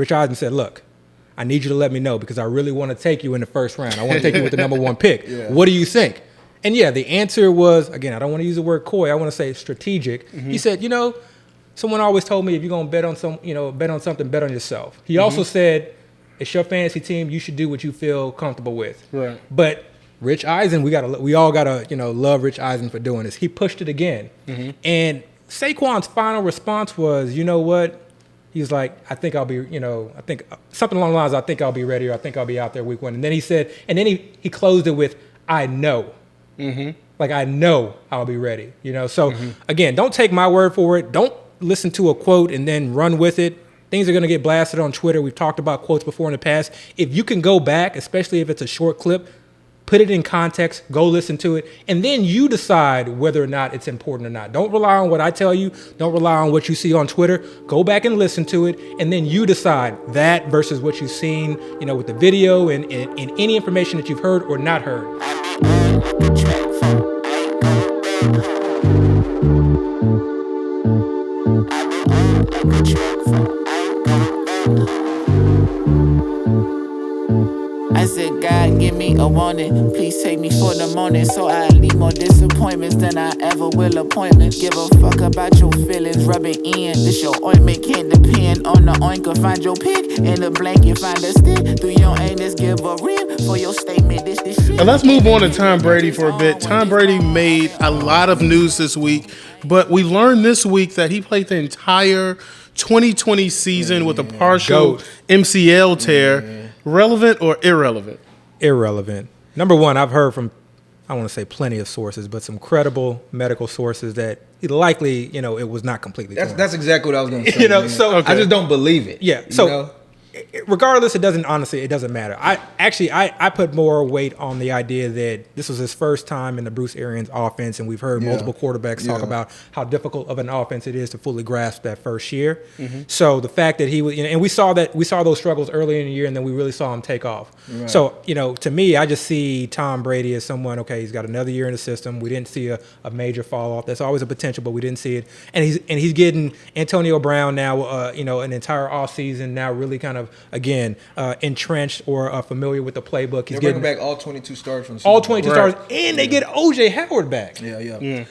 Rich Eisen said, look, I need you to let me know because I really want to take you in the first round. I want to take you with the number 1 pick. Yeah. What do you think? And yeah, the answer was, again, I don't want to use the word coy. I want to say strategic. He said, someone always told me if you're going to bet on something, bet on yourself. He also said, it's your fantasy team. You should do what you feel comfortable with. Right. But Rich Eisen, we all gotta love Rich Eisen for doing this. He pushed it again, and Saquon's final response was, you know what? He's like, I think I'll be, I think something along the lines. I think I'll be ready, or I think I'll be out there week 1. And then he said, and then he closed it with, I know. Like, I know I'll be ready. So again, don't take my word for it. Don't listen to a quote and then run with it. Things are going to get blasted on Twitter. We've talked about quotes before in the past. If you can go back, especially if it's a short clip, put it in context, go listen to it, and then you decide whether or not it's important or not. Don't rely on what I tell you. Don't rely on what you see on Twitter. Go back and listen to it, and then you decide that versus what you've seen, with the video and any information that you've heard or not heard. I said, God, give me a warning. Please take me for the morning, so I leave more disappointments than I ever will appointments. Give a fuck about your feelings, rub it in. This your ointment, can't depend on the oinker. Find your pick in the blanket, find a stick. Through your anus, give a rib for your statement. This shit. Now let's move on to Tom Brady for a bit. Tom Brady made a lot of news this week, but we learned this week that he played the entire 2020 season with a partial MCL tear. Relevant or irrelevant? Irrelevant. Number one, I've heard from, I want to say plenty of sources, but some credible medical sources that likely, it was not completely torn. That's exactly what I was going to say. So I just don't believe it. Yeah. So regardless, it doesn't matter. I put more weight on the idea that this was his first time in the Bruce Arians offense, and we've heard multiple quarterbacks talk about how difficult of an offense it is to fully grasp that first year. So the fact that he was, and we saw those struggles early in the year, and then we really saw him take off. Right. So to me, I just see Tom Brady as someone. Okay, he's got another year in the system. We didn't see a major fall off. That's always a potential, but we didn't see it. And he's getting Antonio Brown now. An entire offseason now, really kind of again entrenched or familiar with the playbook. He's bringing back all 22 starters from all 22 starters, and they get O.J. Howard back. Yeah.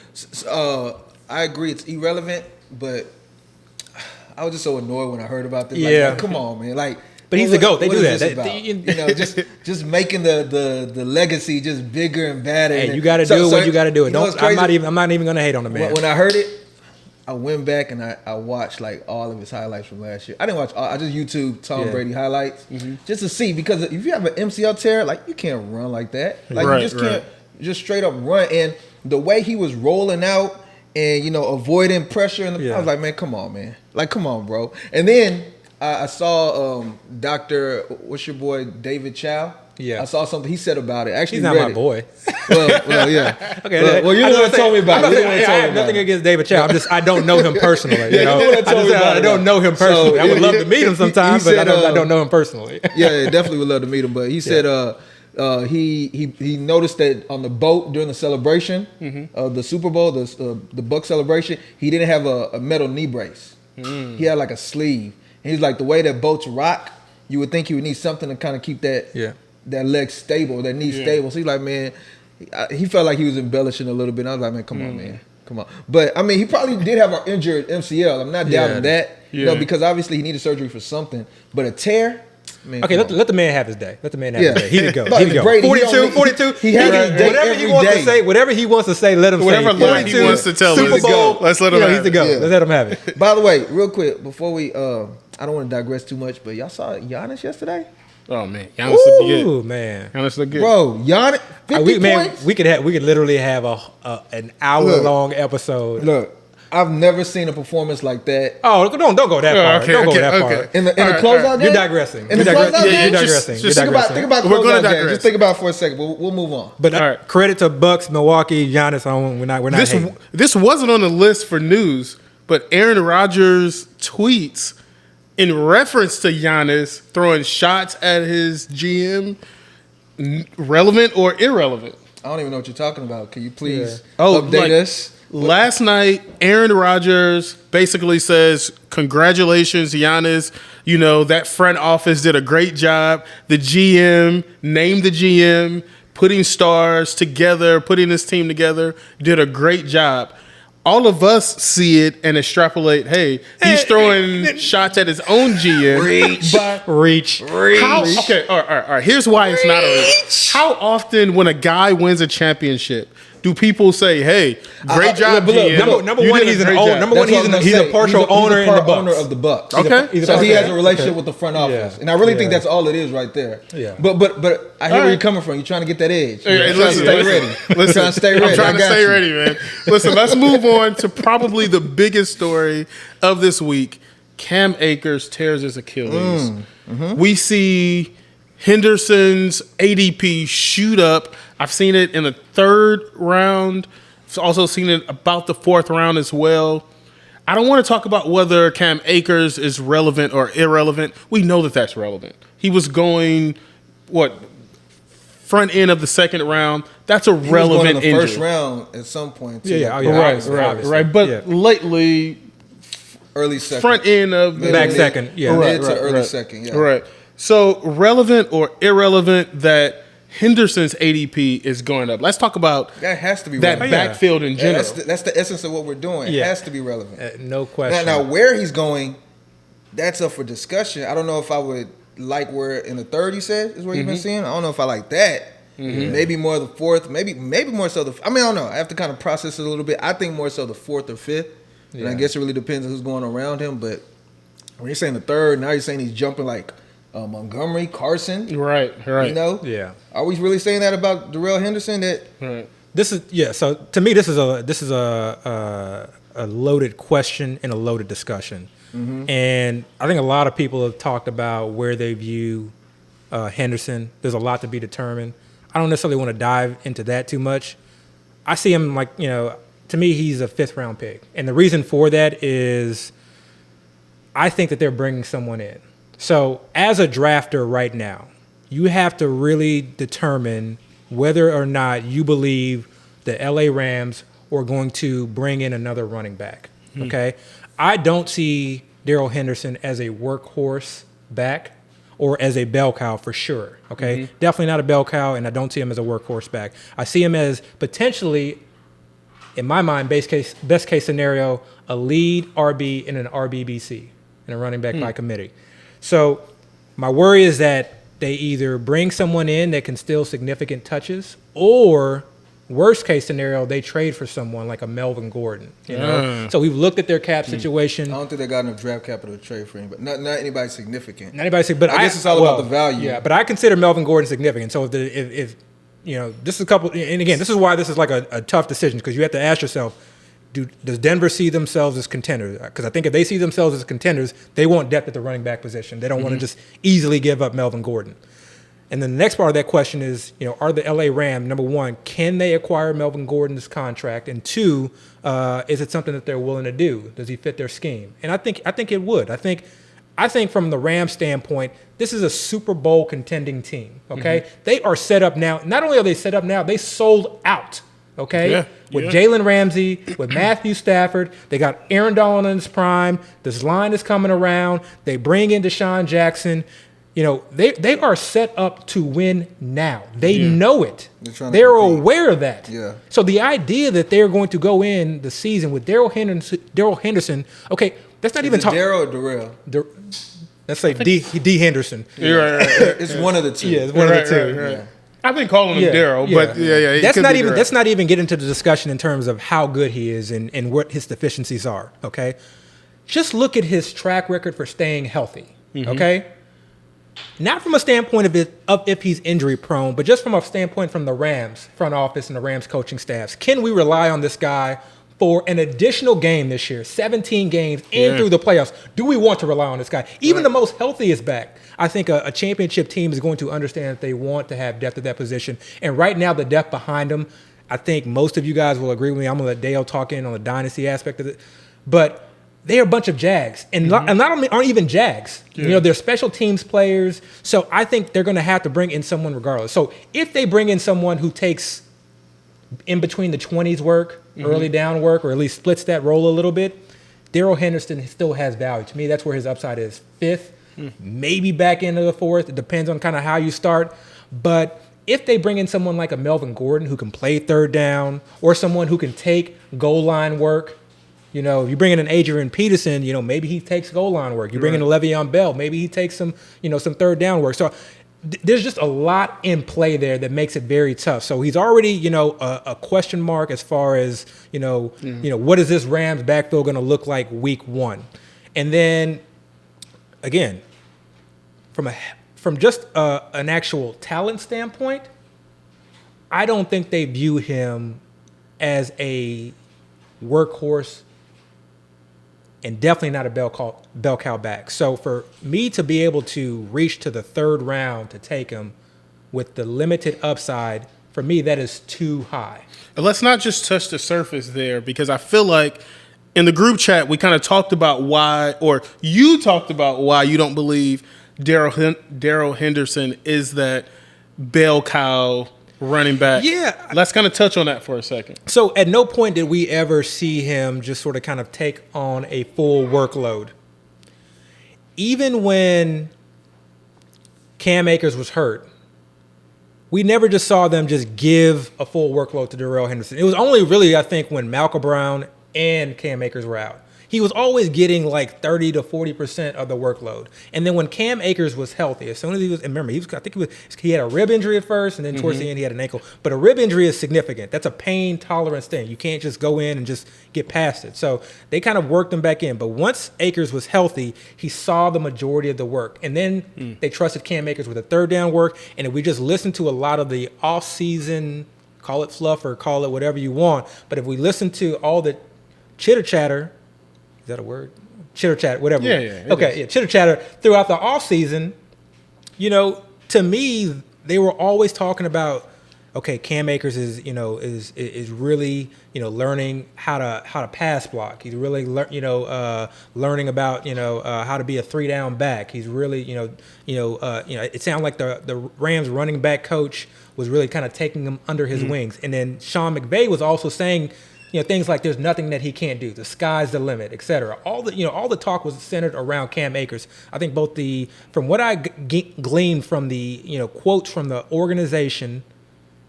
I agree, it's irrelevant, but I was just so annoyed when I heard about this. Like, come on, man. But he's the GOAT. They do that. Just making the legacy just bigger and better. Hey, you got to do what you got to do. I'm not even going to hate on the man. When I heard it, I went back and I watched all of his highlights from last year. I didn't watch. I just YouTube Tom Brady highlights just to see, because if you have an MCL tear, you can't run like that. You just can't just straight up run. And the way he was rolling out and avoiding pressure in the, I was like, man, come on, man, come on, bro. And then I saw Dr. What's your boy David Chow. Yeah, I saw something he said about it. Actually, he's not my boy. Well, yeah. Okay. Well, you're the one that told me about it. I have nothing against David Chow. I don't know him personally. I don't know him personally. I would love to meet him sometime, but I don't know him personally. Yeah, definitely would love to meet him. But he said he noticed that on the boat during the celebration of the Super Bowl, the Buck celebration, he didn't have a metal knee brace. He had a sleeve. And he's like, the way that boats rock, you would think he would need something to kind of keep that leg stable, that knee stable. So he's like, man, he felt like he was embellishing a little bit. I was like, man, come on, man. Come on. But, I mean, he probably did have an injured MCL. I'm not doubting that, because obviously he needed surgery for something. But a tear, man. Okay, let the man have his day. Let the man have his day. He could go. He could go. Brady, 42. He has whatever he wants to say. Whatever he wants to say, let him say. Whatever line he wants to tell. Super Bowl. Let's let him have it. He's the go. Let's let him have it. By the way, real quick, before we, I don't want to digress too much, but y'all saw Giannis yesterday? Oh man, Giannis looked good. Ooh, man, Giannis looked good, bro. Giannis, 50 points. We could literally have an hour-long episode. Look, I've never seen a performance like that. Oh, don't go that far. Don't go that far. In the closeout game, you're digressing. You're digressing. Think about the closeout game. Just think about it for a second. We'll move on. But credit to Bucks, Milwaukee, Giannis. We're not. This wasn't on the list for news, but Aaron Rodgers tweets in reference to Giannis throwing shots at his GM, relevant or irrelevant? I don't even know what you're talking about. Can you please update us? Last night, Aaron Rodgers basically says, congratulations, Giannis. You know, that front office did a great job. The GM, named the GM, putting stars together, putting this team together, did a great job. All of us see it and extrapolate, hey, he's throwing shots at his own GM. Reach. Okay, all right. Here's why it's not a reach. How often when a guy wins a championship, do people say, "Hey, great job, GM"? Number one, he's an owner. Number one, he's a partial owner in the Bucks. Owner of the Bucks. Okay, so he has a relationship with the front office, and I really think that's all it is right there. Yeah. But I hear where you're coming from. You're trying to get that edge. Hey, listen, stay ready. Listen, trying to stay ready. I'm trying to stay ready, man. Listen, let's move on to probably the biggest story of this week. Cam Akers tears his Achilles. We see Henderson's ADP shoot up. I've seen it in the 3rd round. I've also seen it about the 4th round as well. I don't want to talk about whether Cam Akers is relevant or irrelevant. We know that that's relevant. He was going, front end of the 2nd round. That's a relevant injury. He was going in the 1st round at some point. Too. Right. But lately, early 2nd. Front end of the back 2nd. Yeah. Mid to early 2nd. Yeah. Right. So relevant or irrelevant that Henderson's ADP is going up. Let's talk about that. Has to be that relevant. backfield in general. That's the essence of what we're doing. It has to be relevant. No question. Now, where he's going, that's up for discussion. I don't know if I would like where in the 3rd he said is where you've been seeing. I don't know if I like that. Maybe more the 4th. Maybe more so the. I mean, I don't know. I have to kind of process it a little bit. I think more so the 4th or 5th. And I guess it really depends on who's going around him. But when you're saying the 3rd, now you're saying he's jumping like Montgomery, Carson. Right. You know? Yeah. Are we really saying that about Darrell Henderson? This is So to me, this is a loaded question and a loaded discussion, and I think a lot of people have talked about where they view Henderson. There's a lot to be determined. I don't necessarily want to dive into that too much. I see him to me, he's a 5th round pick, and the reason for that is I think that they're bringing someone in. So as a drafter right now, you have to really determine whether or not you believe the LA Rams are going to bring in another running back. Okay? I don't see Darrell Henderson as a workhorse back or as a bell cow for sure. Okay? Definitely not a bell cow, and I don't see him as a workhorse back. I see him as potentially, in my mind, best case scenario, a lead RB in an RBBC, in a running back by committee. So my worry is that they either bring someone in that can steal significant touches, or worst case scenario, they trade for someone like a Melvin Gordon. You know, so we've looked at their cap situation. I don't think they got enough draft capital to trade for anybody. Not anybody significant. Not anybody, but I guess it's all about the value. Yeah, but I consider Melvin Gordon significant. So if this is a couple, and again, this is why this is like a tough decision, because you have to ask yourself, does Denver see themselves as contenders? Because I think if they see themselves as contenders, they want depth at the running back position. They don't want to just easily give up Melvin Gordon. And then the next part of that question is, are the LA Rams, number one, can they acquire Melvin Gordon's contract? And 2, is it something that they're willing to do? Does he fit their scheme? And I think it would. I think from the Rams standpoint, this is a Super Bowl contending team. Okay, they are set up now. Not only are they set up now, they sold out. Okay, with Jalen Ramsey, with Matthew Stafford, they got Aaron Donald in his prime. This line is coming around. They bring in Deshaun Jackson. They are set up to win now. They know it. They're aware of that. Yeah. So the idea that they're going to go in the season with Darrell Henderson, okay, that's not even talking. Darrell or Darrell? Let's say D Henderson. Right. It's one of the two. Yeah, it's one of the two. Right. Yeah. I've been calling him Darrell, but That's not even getting into the discussion in terms of how good he is and what his deficiencies are. Okay, just look at his track record for staying healthy. Okay, not from a standpoint of if he's injury prone, but just from a standpoint from the Rams front office and the Rams coaching staffs. Can we rely on this guy for an additional game this year, 17 games in through the playoffs? Do we want to rely on this guy? Even the most healthiest back, I think a championship team is going to understand that they want to have depth at that position. And right now, the depth behind them, I think most of you guys will agree with me. I'm going to let Dale talk in on the dynasty aspect of it. But they're a bunch of Jags. And not only aren't even Jags. They're special teams players. So I think they're going to have to bring in someone regardless. So if they bring in someone who takes in between the 20s work, early down work, or at least splits that role a little bit, Darrell Henderson still has value. To me, that's where his upside is. Fifth, maybe back into the fourth. It depends on kind of how you start. But if they bring in someone like a Melvin Gordon who can play third down, or someone who can take goal line work, you know, if you bring in an Adrian Peterson, you know, maybe he takes goal line work. You bring in a Le'Veon Bell, maybe he takes some, you know, some third down work. So there's just a lot in play there that makes it very tough. So he's already, you know, a question mark as far as, you know, what is this Rams backfield going to look like week one? And then, again, from just an actual talent standpoint, I don't think they view him as a workhorse and definitely not a bell cow back. So for me to be able to reach to the third round to take him with the limited upside, for me, that is too high. And let's not just touch the surface there, because I feel like in the group chat, we kind of talked about why, or you talked about why you don't believe Darrell Henderson is that bell cow running back. Yeah. Let's kind of touch on that for a second. So at no point did we ever see him just sort of kind of take on a full workload. Even when Cam Akers was hurt, we never just saw them just give a full workload to Darrell Henderson. It was only really, I think, when Malcolm Brown and Cam Akers were out. He was always getting like 30 to 40% of the workload. And then when Cam Akers was healthy, as soon as he was, and remember, he had a rib injury at first, and then towards the end he had an ankle. But a rib injury is significant. That's a pain tolerance thing. You can't just go in and just get past it. So they kind of worked him back in. But once Akers was healthy, he saw the majority of the work. And then they trusted Cam Akers with the third down work. And if we just listen to a lot of the off-season, call it fluff or call it whatever you want, but if we listen to all the chitter-chatter, is that a word? Chitter chatter, whatever. Yeah. Okay, chitter chatter throughout the off season. You know, to me, they were always talking about, okay, Cam Akers is really, you know, learning how to pass block. He's really learning about, how to be a 3-down back. He's really, it sounded like the Rams running back coach was really kind of taking him under his wings. And then Sean McVay was also saying, things like there's nothing that he can't do. The sky's the limit, et cetera. All the talk was centered around Cam Akers. I think both from what I gleaned from the, quotes from the organization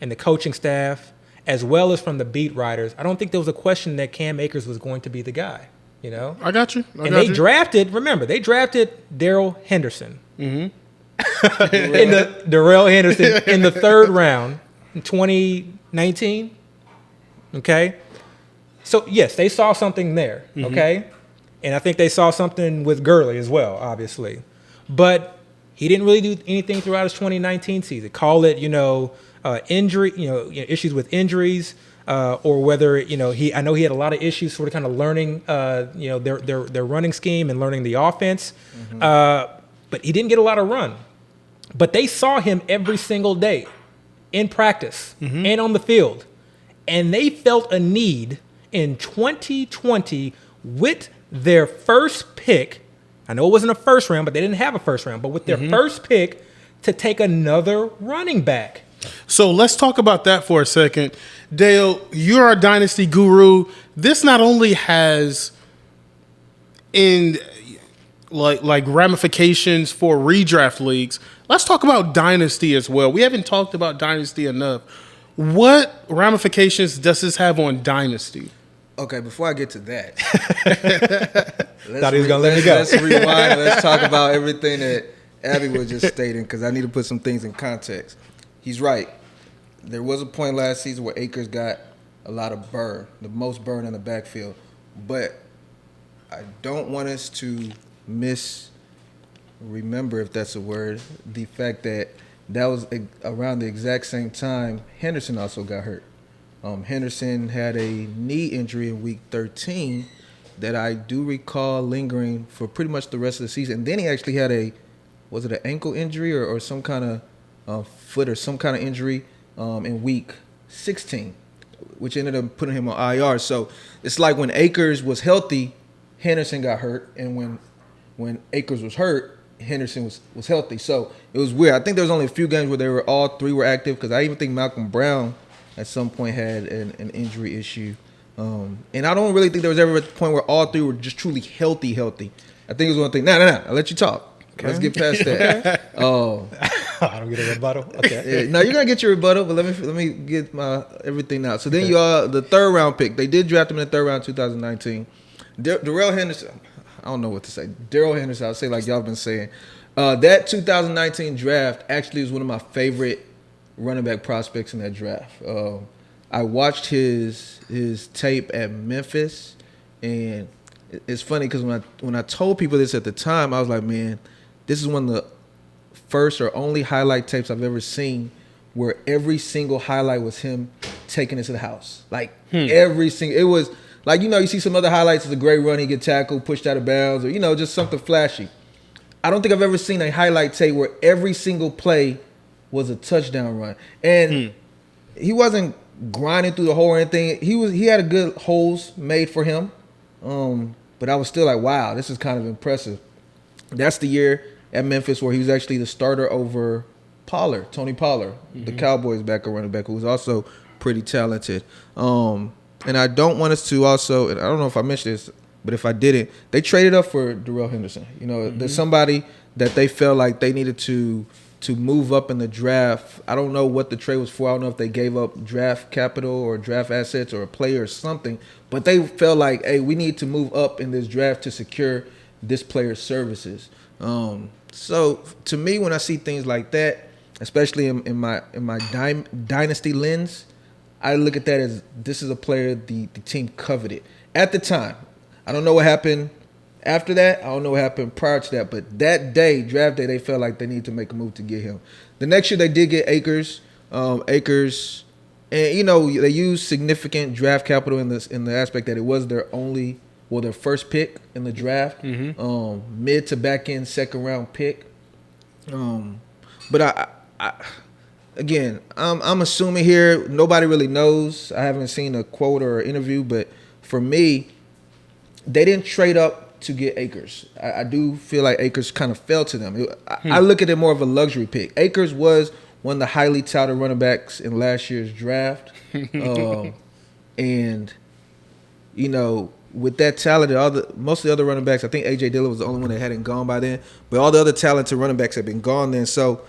and the coaching staff, as well as from the beat writers, I don't think there was a question that Cam Akers was going to be the guy, I got you. They drafted Darrell Henderson. Mm-hmm. Darrell Henderson in the third round in 2019. Okay. So, yes, they saw something there, okay? And I think they saw something with Gurley as well, obviously. But he didn't really do anything throughout his 2019 season. Call it, injury, issues with injuries, or whether, I know he had a lot of issues sort of kind of learning, their running scheme and learning the offense. But he didn't get a lot of run. But they saw him every single day in practice and on the field. And they felt a need in 2020 with their first pick. I know it wasn't a first round, but they didn't have a first round. But with their first pick to take another running back. So let's talk about that for a second. Dale, you're our dynasty guru. This not only has like ramifications for redraft leagues. Let's talk about dynasty as well. We haven't talked about dynasty enough. What ramifications does this have on dynasty? Okay, before I get to that, thought he was gonna let me go. Let's rewind. Let's talk about everything that Abby was just stating, because I need to put some things in context. He's right. There was a point last season where Akers got a lot of burn, the most burn in the backfield. But I don't want us to remember, if that's a word, the fact that was around the exact same time Henderson also got hurt. Henderson had a knee injury in week 13 that I do recall lingering for pretty much the rest of the season. And then he actually had an ankle injury or some kind of foot or some kind of injury in week 16, which ended up putting him on IR. So it's like when Akers was healthy, Henderson got hurt. And when Akers was hurt, Henderson was healthy. So it was weird. I think there was only a few games where all three were active, because I even think Malcolm Brown at some point had an injury issue. And I don't really think there was ever a point where all three were just truly healthy. I think it was one thing. No. I'll let you talk. Okay. Let's get past that. I don't get a rebuttal. Okay. Yeah, no, you're gonna get your rebuttal, but let me get my everything out. So then the third round pick. They did draft him in the third round, 2019. Darrell Henderson. I don't know what to say. Darrell Henderson. I'll say like y'all been saying. That 2019 draft actually was one of my favorite running back prospects in that draft. I watched his tape at Memphis, and it's funny because when I told people this at the time, I was like, man, this is one of the first or only highlight tapes I've ever seen where every single highlight was him taking it to the house. Like every single, it was like, you see some other highlights, it's a great run, he get tackled, pushed out of bounds, or, just something flashy. I don't think I've ever seen a highlight tape where every single play was a touchdown run. And he wasn't grinding through the hole or anything. He had a good holes made for him. But I was still like, wow, this is kind of impressive. That's the year at Memphis where he was actually the starter over Tony Pollard, the Cowboys backup running back, who was also pretty talented. And I don't want us to also, and I don't know if I mentioned this, but if I didn't, they traded up for Darrell Henderson. There's somebody that they felt like they needed to move up in the draft. I don't know what the trade was for. I don't know if they gave up draft capital or draft assets or a player or something, but they felt like, hey, we need to move up in this draft to secure this player's services. So to me, when I see things like that, especially in my dynasty lens, I look at that as this is a player the team coveted at the time. I don't know what happened after that. I don't know what happened prior to that. But that day, draft day, they felt like they needed to make a move to get him. The next year, they did get Akers. And they used significant draft capital in the aspect that it was their first pick in the draft, mid to back end second round pick. But I'm assuming here. Nobody really knows. I haven't seen a quote or interview, but for me, they didn't trade up to get Akers. I do feel like Akers kind of fell to them. I look at it more of a luxury pick. Akers was one of the highly touted running backs in last year's draft. And, with that talent, most of the other running backs, I think A.J. Dillon was the only one that hadn't gone by then. But all the other talented running backs had been gone then. So,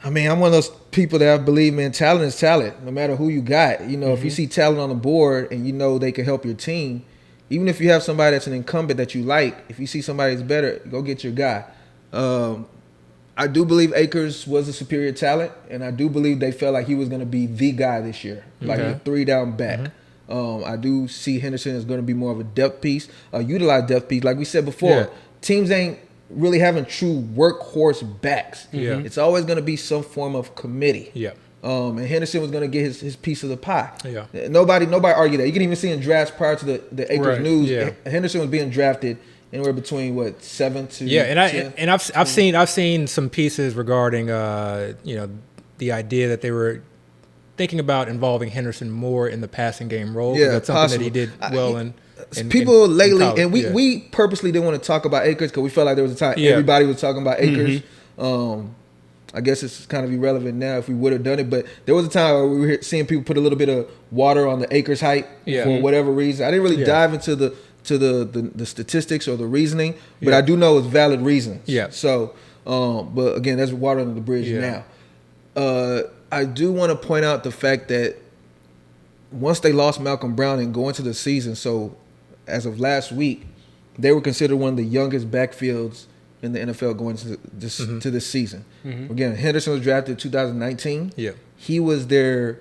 I'm one of those people that I believe, man, talent is talent, no matter who you got. If you see talent on the board and they can help your team, even if you have somebody that's an incumbent that you like, if you see somebody that's better, go get your guy. I do believe Akers was a superior talent, and I do believe they felt like he was going to be the guy this year, like a 3-down back. I do see Henderson as going to be more of a depth piece, a utilized depth piece. Like we said before, teams ain't really having true workhorse backs. It's always going to be some form of committee. And Henderson was going to get his piece of the pie. Nobody argued that. You can even see in drafts prior to the Akers news, Henderson was being drafted anywhere between 7 to 10. And I've seen some pieces regarding the idea that they were thinking about involving Henderson more in the passing game role. That's something that he did well in people lately, college. and we purposely didn't want to talk about Akers because we felt like there was a time everybody was talking about Akers. I guess it's kind of irrelevant now if we would have done it, but there was a time where we were seeing people put a little bit of water on the Akers hype for whatever reason. I didn't really dive into the statistics or the reasoning, but I do know it's valid reasons. So, but again, that's water under the bridge now. I do want to point out the fact that once they lost Malcolm Brown and go into the season, so as of last week, they were considered one of the youngest backfields in the NFL going to this season. Again, Henderson was drafted in 2019. He was their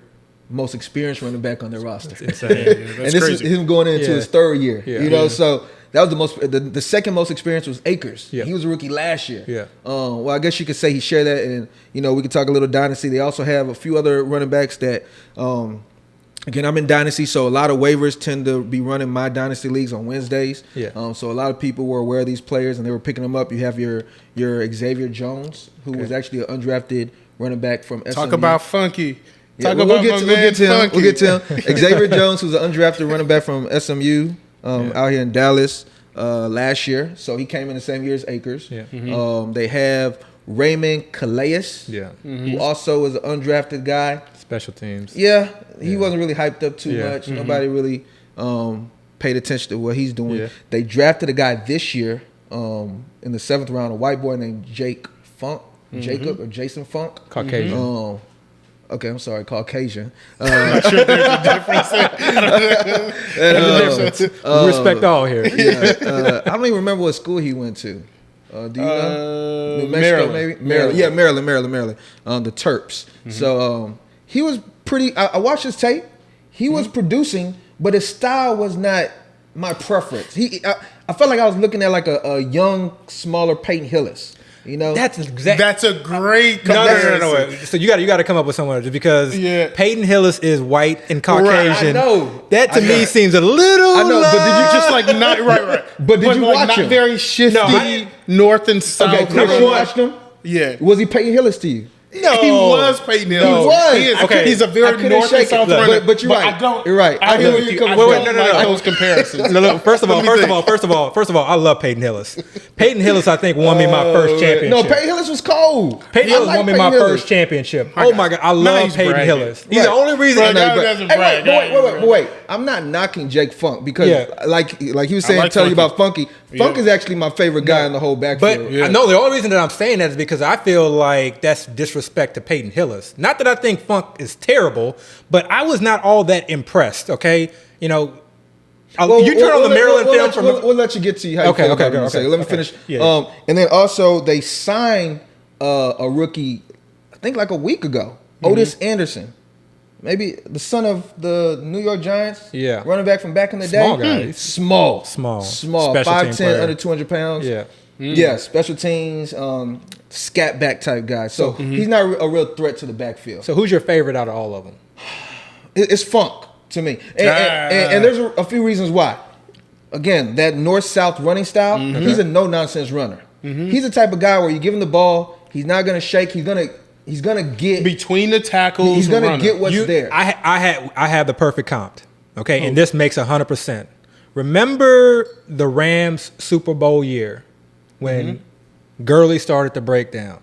most experienced running back on their roster. That's insane. That's and this crazy. is him going into his third year. So that was the second most experienced was Akers. He was a rookie last year. Well, I guess you could say he shared that, and we could talk a little dynasty. They also have a few other running backs that again, I'm in dynasty, so a lot of waivers tend to be running my dynasty leagues on Wednesdays. So a lot of people were aware of these players and they were picking them up. You have your Xavier Jones, who was actually an undrafted running back from SMU. Talk about funky. We'll get to him. Xavier Jones, who's an undrafted running back from SMU out here in Dallas last year. So he came in the same year as Akers. They have Raymond Calais, who also is an undrafted guy. Special teams. Yeah, he wasn't really hyped up too Yeah. much. Nobody really paid attention to what he's doing. Yeah. They drafted a guy this year in the 7th round, a white boy named Jacob or Jason Funk. Caucasian. Okay, I'm sorry, Caucasian. I'm sure there's a difference. We respect all here. I don't even remember what school he went to. Do you know? New Mexico, Maryland. maybe? Maryland. Yeah, Maryland. The Terps. So he was pretty. I watched his tape. He was producing, but his style was not my preference. I felt like I was looking at like a young, smaller Peyton Hillis. You know, That's exactly. That's a great No. comparison. So you got to come up with someone else because Yeah. Peyton Hillis is white and Caucasian. I know. That to me seems a little. I know, but did you Just like not right. But did you like watch not him? very shifty No, I- north and south. Okay, Chris, you watched him? Yeah. Was he Peyton Hillis to you? No, he was Peyton Hillis. He was. He is, Okay. He's a I very couldn't north shake and south it. Look, runner. but you're right. I don't. You're right. I I hear know you. you're I coming don't from. like No. those comparisons. No, first of all, I love Peyton Hillis. Peyton Hillis, I think, won me my first championship. No, Peyton Hillis was cold. Peyton I Hillis like won me Peyton my Hillis. first championship. Oh my God, I Now love he's Peyton bragging. Hillis. He's the Right. only reason. Bro, now he But- doesn't hey, brag. wait. I'm not knocking Jake Funk because, Yeah. like he was saying, like tell you Funky. about Funky. Funk is actually my favorite guy in the whole But backfield. I know the only reason that I'm saying that is because I feel like that's disrespect to Peyton Hillis. Not that I think Funk is terrible, but I was not all that impressed. Okay, you know, you turn on the Maryland film from. We'll let you get to how you Okay, feel okay, about what you okay, say. Let me okay. finish. Yeah. And then also they signed a rookie, I think like a week ago, Mm-hmm. Otis Anderson. Maybe the son of the New York Giants. Yeah. Running back from back in the Small day. guy. Small. Small. 5'10", Special team player. under 200 pounds. Yeah. Yeah, special teams, scat back type guy. So he's not a real threat to the backfield. So who's your favorite out of all of them? It's Funk to me. And there's a few reasons why. Again, that north-south running style, he's a no-nonsense runner. He's the type of guy where you give him the ball, he's not going to shake, he's going to get Between the tackles, he's going to runner. get what's there. I had the perfect comp. Okay, and this makes 100%. Remember the Rams Super Bowl year when Gurley started to break down?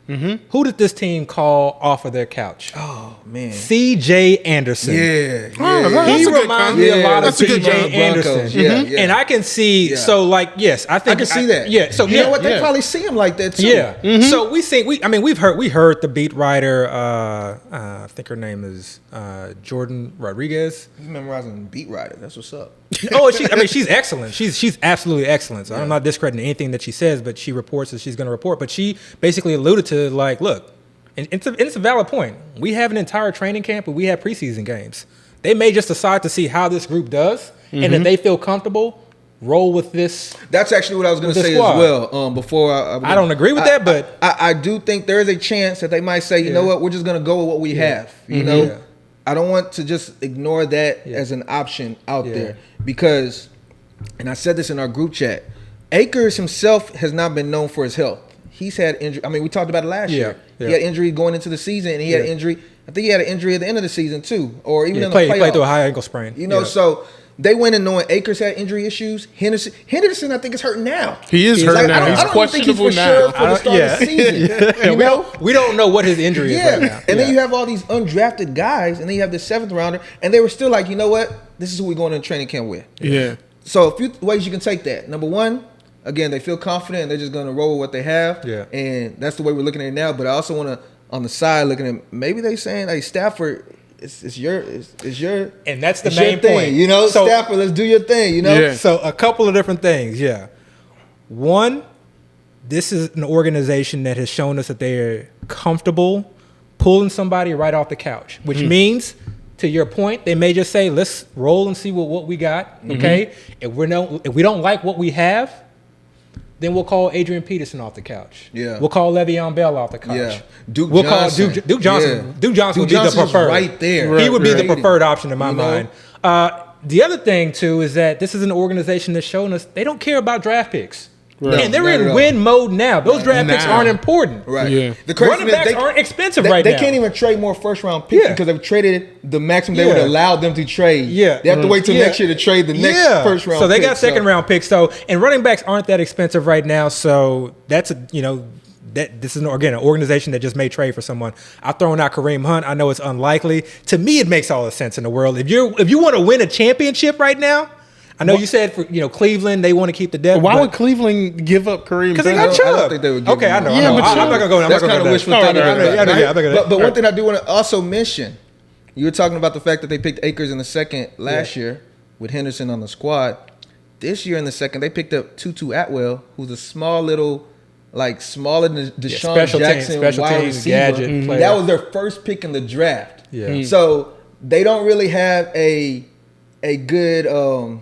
Who did this team call off of their couch? Oh, man. C.J. Anderson. Yeah. That's He a good reminds me a comp. lot of That's a good C.J. comp. Anderson. Broncos. Yeah, yeah. And I can see, Yeah. so like, yes, I think I can see that. Yeah, so you yeah, know what? They yeah. probably see him like that too. Yeah. So we heard the beat writer, I think her name is Jordan Rodriguez. He's memorizing beat writer. That's what's up. She's excellent. She's absolutely excellent. So I'm not discrediting anything that she says, but she reports that she's going to report. But she basically alluded to like, look, and it's a valid point. We have an entire training camp, but we have preseason games. They may just decide to see how this group does, and if they feel comfortable, roll with this. That's actually what I was going to With the say squad. as well. Before I don't agree with that, but I do think there is a chance that they might say, you know what, we're just going to go with what we have. You know, Yeah. I don't want to just ignore that as an option out there because, and I said this in our group chat, Akers himself has not been known for his health. He's had injury. I mean, we talked about it last year. Yeah. He had injury going into the season, and he had injury. I think he had an injury at the end of the season too, or even in the he playoffs. played through a high ankle sprain. You know, Yeah. so they went in knowing Akers had injury issues. Henderson, I think, is hurt now. He is hurt now. He's I don't think he's questionable for now. sure for the start of the season. You know? we don't know what his injury is right now. And then you have all these undrafted guys, and then you have the 7th rounder, and they were still like, you know what? This is who we're going into training camp with. Yeah. So a few ways you can take that. Number one, again, they feel confident and they're just going to roll with what they have. Yeah. And that's the way we're looking at it now. But I also want to, on the side, looking at maybe they saying, hey, Stafford, it's your And that's the it's your main thing. point. You know, So- Stafford, let's do your thing. You know. Yeah. So a couple of different things, yeah. One, this is an organization that has shown us that they're comfortable pulling somebody right off the couch, which means, to your point, they may just say, let's roll and see what we got, okay? If we don't like what we have, then we'll call Adrian Peterson off the couch. Yeah. We'll call Le'Veon Bell off the couch. Yeah. Duke We'll Johnson. call Duke Johnson. Yeah. Duke Johnson would be the Johnson's preferred. right there. He would be the Right. preferred option in my You know? mind. The other thing, too, is that this is an organization that's shown us they don't care about draft picks. Right. And they're Not at in all. win mode now. Those draft picks Now. aren't important. Right. Yeah. The crazy Running thing is backs aren't expensive they, right they now. can't even trade more first-round picks Yeah. because they've traded the maximum they Yeah. would allow them to trade. Yeah. They have to wait till Yeah. next year to trade the next first-round. So they got pick, second round picks. So and running backs aren't that expensive right now. So that's that this is an organization that just made trade for someone. I've thrown out Kareem Hunt. I know it's unlikely. To me, it makes all the sense in the world. If you want to win a championship right now, I know you said for Cleveland they want to keep the depth. Why would Cleveland give up Kareem? Because they got Chubb. I don't think they would give okay, him I know. Yeah, I know. but I'm not gonna go. That's kind of wishful thinking. But one thing I do want to also mention, you were talking about the fact that they picked Akers in the second last year with Henderson on the squad. This year in the second, they picked up Tutu Atwell, who's a small little, like smaller than Deshaun Jackson wide receiver. Gadget player. That was their first pick in the draft. Yeah. So they don't really have a good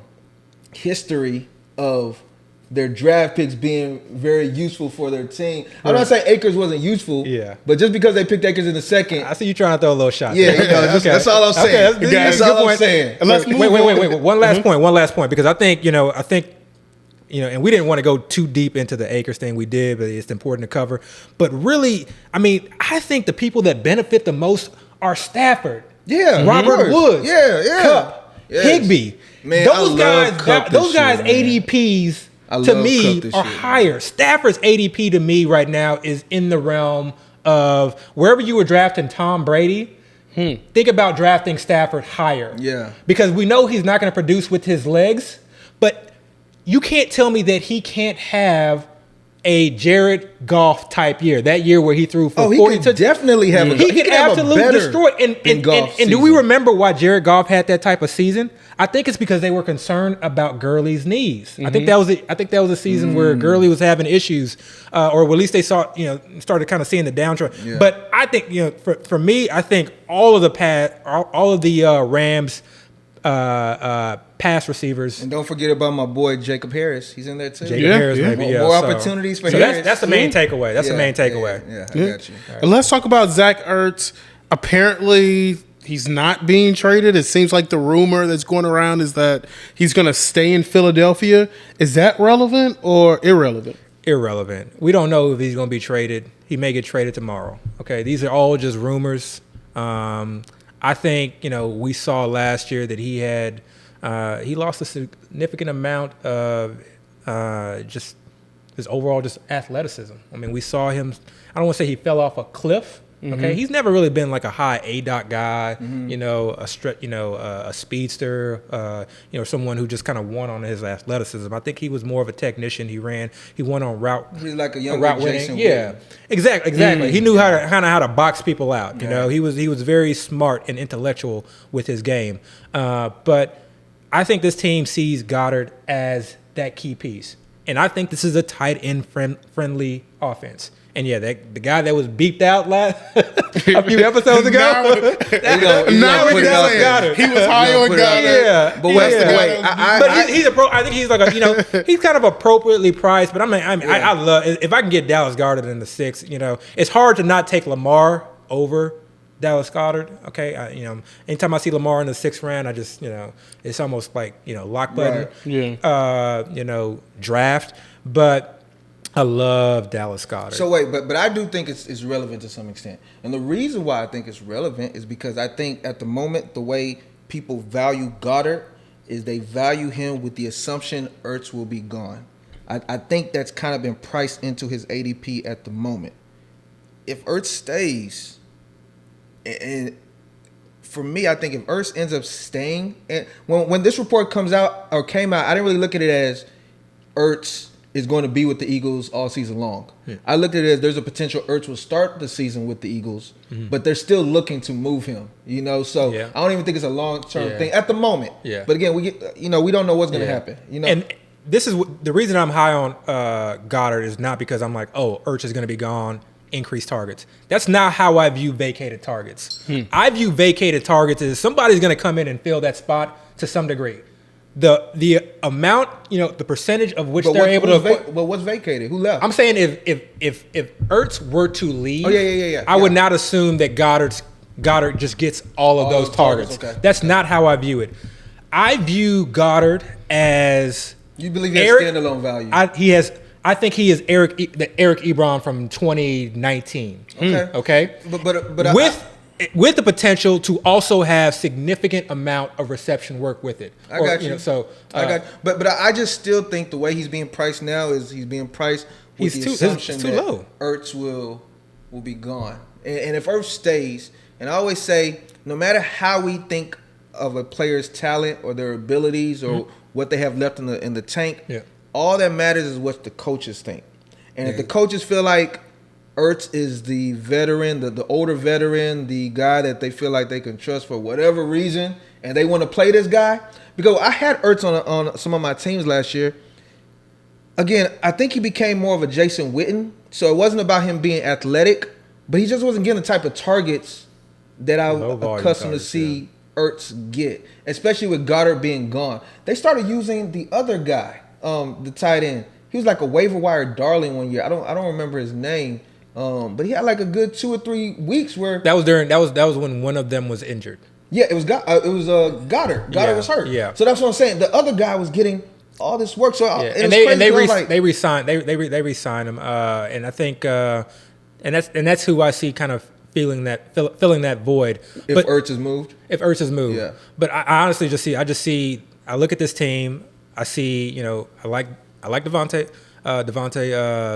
history of their draft picks being very useful for their team. I'm not saying Akers wasn't useful, but just because they picked Akers in the second, I see you trying to throw a little shot. Yeah, that's all I'm saying. Okay, that's all I'm saying. Wait. One last point, because I think, and we didn't want to go too deep into the Akers thing. We did, but it's important to cover. But really, I mean, I think the people that benefit the most are Stafford, Robert Woods, Kupp, Higbee. Man, those guys ADPs to me are higher. Stafford's ADP to me right now is in the realm of wherever you were drafting Tom Brady. Think about drafting Stafford higher. Yeah. Because we know he's not going to produce with his legs, but you can't tell me that he can't have a Jared Goff type year. That year where he threw for 40 he could definitely have a he could absolutely destroy it. And do we remember why Jared Goff had that type of season? I think it's because they were concerned about Gurley's knees. I think that was a season where Gurley was having issues, or at least they saw, started kind of seeing the downtrend. Yeah. But I think, for me, I think all of the Rams pass receivers. And don't forget about my boy Jacob Harris. He's in there too. Harris, maybe. More opportunities for Harris. That's the main takeaway. That's the main takeaway. Yeah, I got you. Right. And let's talk about Zach Ertz. Apparently, he's not being traded. It seems like the rumor that's going around is that he's going to stay in Philadelphia. Is that relevant or irrelevant? Irrelevant. We don't know if he's going to be traded. He may get traded tomorrow. Okay, these are all just rumors. I think, we saw last year that he lost a significant amount of just his overall just athleticism. I mean, we saw him. I don't want to say he fell off a cliff. Okay, he's never really been like a high ADOT guy. A speedster. Someone who just kind of won on his athleticism. I think he was more of a technician. He won on route. He's like a young route Jason winning. Yeah, exactly. He knew how to box people out. He was very smart and intellectual with his game. But I think this team sees Goddard as that key piece, and I think this is a tight end friendly offense. And the guy that was beeped out a few episodes ago, now we got it. He was high on Goddard. Yeah, but he's I think he's like he's kind of appropriately priced. But I love if I can get Dallas Goedert in the 6th. It's hard to not take Lamar over Dallas Goedert. Okay, anytime I see Lamar in the 6th round, I just it's almost like lock button. Right. Draft, but. I love Dallas Goedert. So wait, but I do think it's relevant to some extent. And the reason why I think it's relevant is because I think at the moment the way people value Goddard is they value him with the assumption Ertz will be gone. I think that's kind of been priced into his ADP at the moment. If Ertz stays, and for me, I think if Ertz ends up staying, and when this report came out, I didn't really look at it as Ertz is going to be with the Eagles all season long. Yeah. I looked at it as there's a potential Ertz will start the season with the Eagles, but they're still looking to move him. So I don't even think it's a long-term thing at the moment. Yeah. But again, we don't know what's going to happen. And this is the reason I'm high on Goddard is not because I'm like, oh, Ertz is going to be gone, increase targets. That's not how I view vacated targets. I view vacated targets as somebody's going to come in and fill that spot to some degree. The amount, the percentage of which they're able to. But what's vacated? Who left? I'm saying if Ertz were to leave, I would not assume that Goddard just gets all of those targets. Okay. That's not how I view it. I view Goddard as you believe he has standalone value. I think he is Eric Ebron from 2019. Okay. But with the potential to also have significant amount of reception work with it. I got you. But I just still think the way he's being priced now is he's being priced with He's the too assumption too that low. Ertz will be gone. And if Ertz stays, and I always say, no matter how we think of a player's talent or their abilities or what they have left in the tank, all that matters is what the coaches think. And if the coaches feel like Ertz is the veteran, the older veteran, the guy that they feel like they can trust for whatever reason, and they want to play this guy, because I had Ertz on some of my teams last year. Again, I think he became more of a Jason Witten, so it wasn't about him being athletic, but he just wasn't getting the type of targets that I'm accustomed to see Ertz get, especially with Goddard being gone. They started using the other guy, the tight end. He was like a waiver wire darling one year. I don't remember his name, but he had like a good 2 or 3 weeks where that was when one of them was injured. Yeah, it was Goddard. Goddard was hurt. Yeah. So that's what I'm saying. The other guy was getting all this work. So they re-signed him, and I think and that's who I see kind of filling that void. If Ertz is moved. Yeah. But I honestly I look at this team. I see, I like Devontae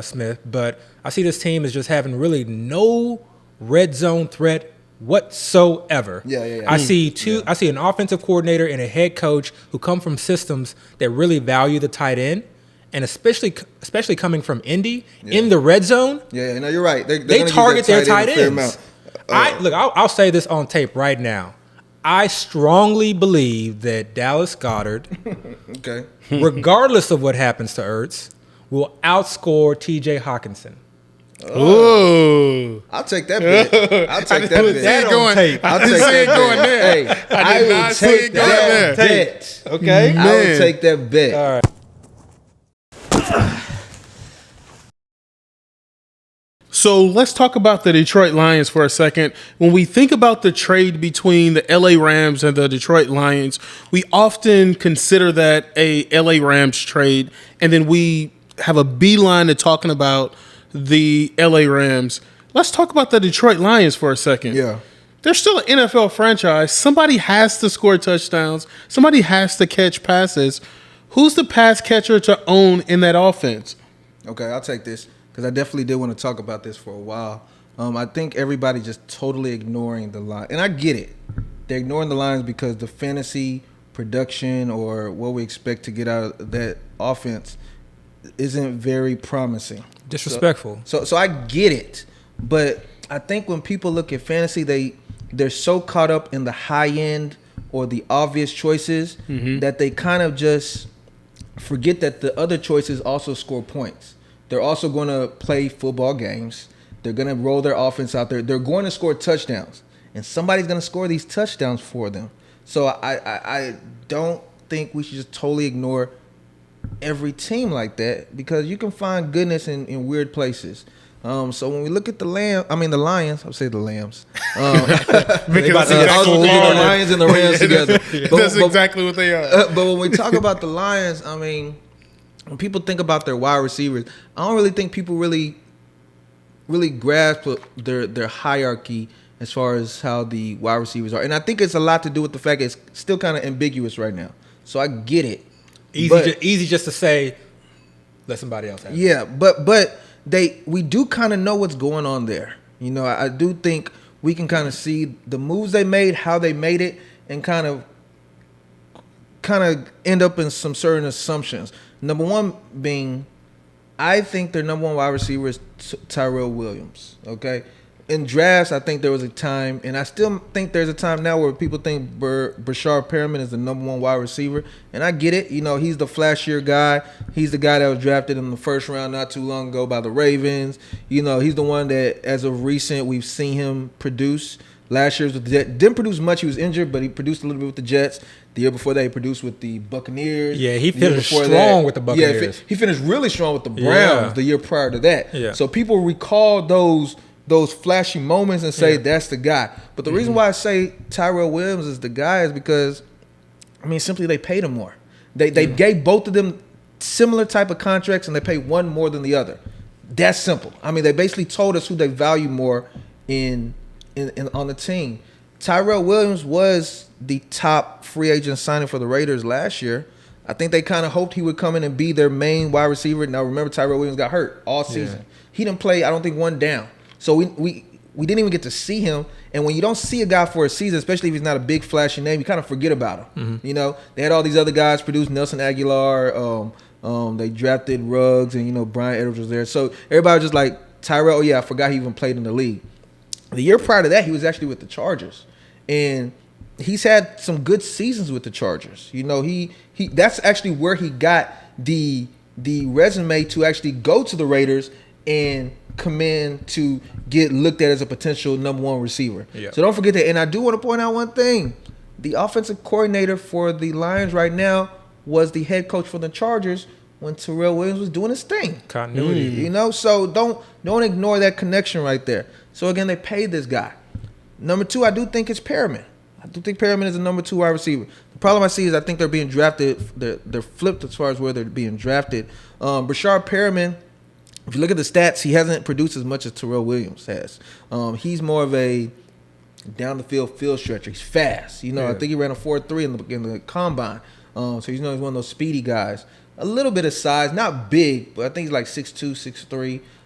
Smith, but I see this team as just having really no red zone threat whatsoever. I see an offensive coordinator and a head coach who come from systems that really value the tight end, and especially coming from Indy in the red zone. Yeah, no, you're right. They target their tight ends. I'll say this on tape right now. I strongly believe that Dallas Goedert, regardless of what happens to Ertz, will outscore T.J. Hawkinson. Oh, I'll take that bet. I'll take that bet. I'll take that going there. Hey, I will take that bet. Okay, I will take that bet. All right. So let's talk about the Detroit Lions for a second. When we think about the trade between the LA Rams and the Detroit Lions, we often consider that a LA Rams trade, and then we have a beeline to talking about the LA Rams. Let's talk about the Detroit Lions for a second. Yeah. They're still an NFL franchise. Somebody has to score touchdowns. Somebody has to catch passes. Who's the pass catcher to own in that offense? Okay, I'll take this because I definitely did want to talk about this for a while. I think everybody just totally ignoring the line. And I get it. They're ignoring the lines because the fantasy production or what we expect to get out of that offense isn't very promising. Disrespectful. So I get it. But I think when people look at fantasy, they're so caught up in the high end or the obvious choices that they kind of just forget that the other choices also score points. They're also going to play football games. They're going to roll their offense out there. They're going to score touchdowns. And somebody's going to score these touchdowns for them. So I don't think we should just totally ignore every team like that because you can find goodness in weird places. So when we look at the Lions, I'll say the Lambs. Because the Lions and the Rams together. That's exactly what they are. But when we talk about the Lions, when people think about their wide receivers, I don't really think people really grasp their hierarchy as far as how the wide receivers are. And I think it's a lot to do with the fact it's still kind of ambiguous right now. So I get it. Easy just to say, let somebody else have it. Yeah, but we do kind of know what's going on there. I do think we can kind of see the moves they made, how they made it, and kind of end up in some certain assumptions. Number one being, I think their number one wide receiver is Tyrell Williams. Okay, in drafts, I think there was a time, and I still think there's a time now where people think Brashard Perriman is the number one wide receiver, and I get it. He's the flashier guy. He's the guy that was drafted in the first round not too long ago by the Ravens. He's the one that, as of recent, we've seen him produce. Last year was with the Jets. Didn't produce much. He was injured, but he produced a little bit with the Jets. The year before that, he produced with the Buccaneers. Yeah, he finished strong with the Buccaneers. Yeah, he finished really strong with the Browns the year prior to that. Yeah. So people recall those flashy moments and say that's the guy. But the reason why I say Tyrell Williams is the guy is because, simply they paid him more. They gave both of them similar type of contracts, and they paid one more than the other. That's simple. They basically told us who they value more in on the team. Tyrell Williams was the top free agent signing for the Raiders last year. I think they kind of hoped he would come in and be their main wide receiver. Now, remember, Tyrell Williams got hurt all season. Yeah. He didn't play, I don't think, one down. So we didn't even get to see him. And when you don't see a guy for a season, especially if he's not a big, flashy name, you kind of forget about him. Mm-hmm. You know, they had all these other guys produce, Nelson Aguilar. They drafted Ruggs, and, you know, Brian Edwards was there. So everybody was just like, Tyrell, I forgot he even played in the league. The year prior to that, he was actually with the Chargers. And he's had some good seasons with the Chargers. You know, he that's actually where he got the resume to actually go to the Raiders and come in to get looked at as a potential number one receiver. Yeah. So don't forget that. And I do want to point out one thing. The offensive coordinator for the Lions right now was the head coach for the Chargers when Tyrell Williams was doing his thing. Continuity. You know, so don't ignore that connection right there. So again, they paid this guy. Number 2, I do think it's Perriman. I do think Perriman is a number 2 wide receiver. The problem I see is I think they're being drafted. They're flipped as far as where they're being drafted. Brashard Perriman, if you look at the stats, he hasn't produced as much as Tyrell Williams has. He's more of a down the field stretcher. He's fast. You know, I think he ran a 4.3 in the combine. So he's one of those speedy guys. A little bit of size, not big, but I think he's like 6'2",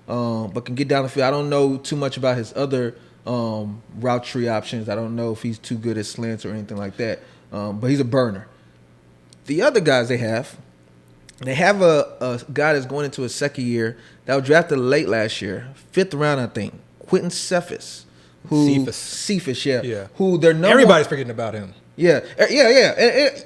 6'3", but can get down the field. I don't know too much about his other route tree options. I don't know if he's too good at slants or anything like that, but he's a burner. The other guys they have a guy that's going into his second year that was drafted late last year, 5th round, I think, Quentin Cephas. Cephas, yeah. Who their number everybody's forgetting about him. Yeah. And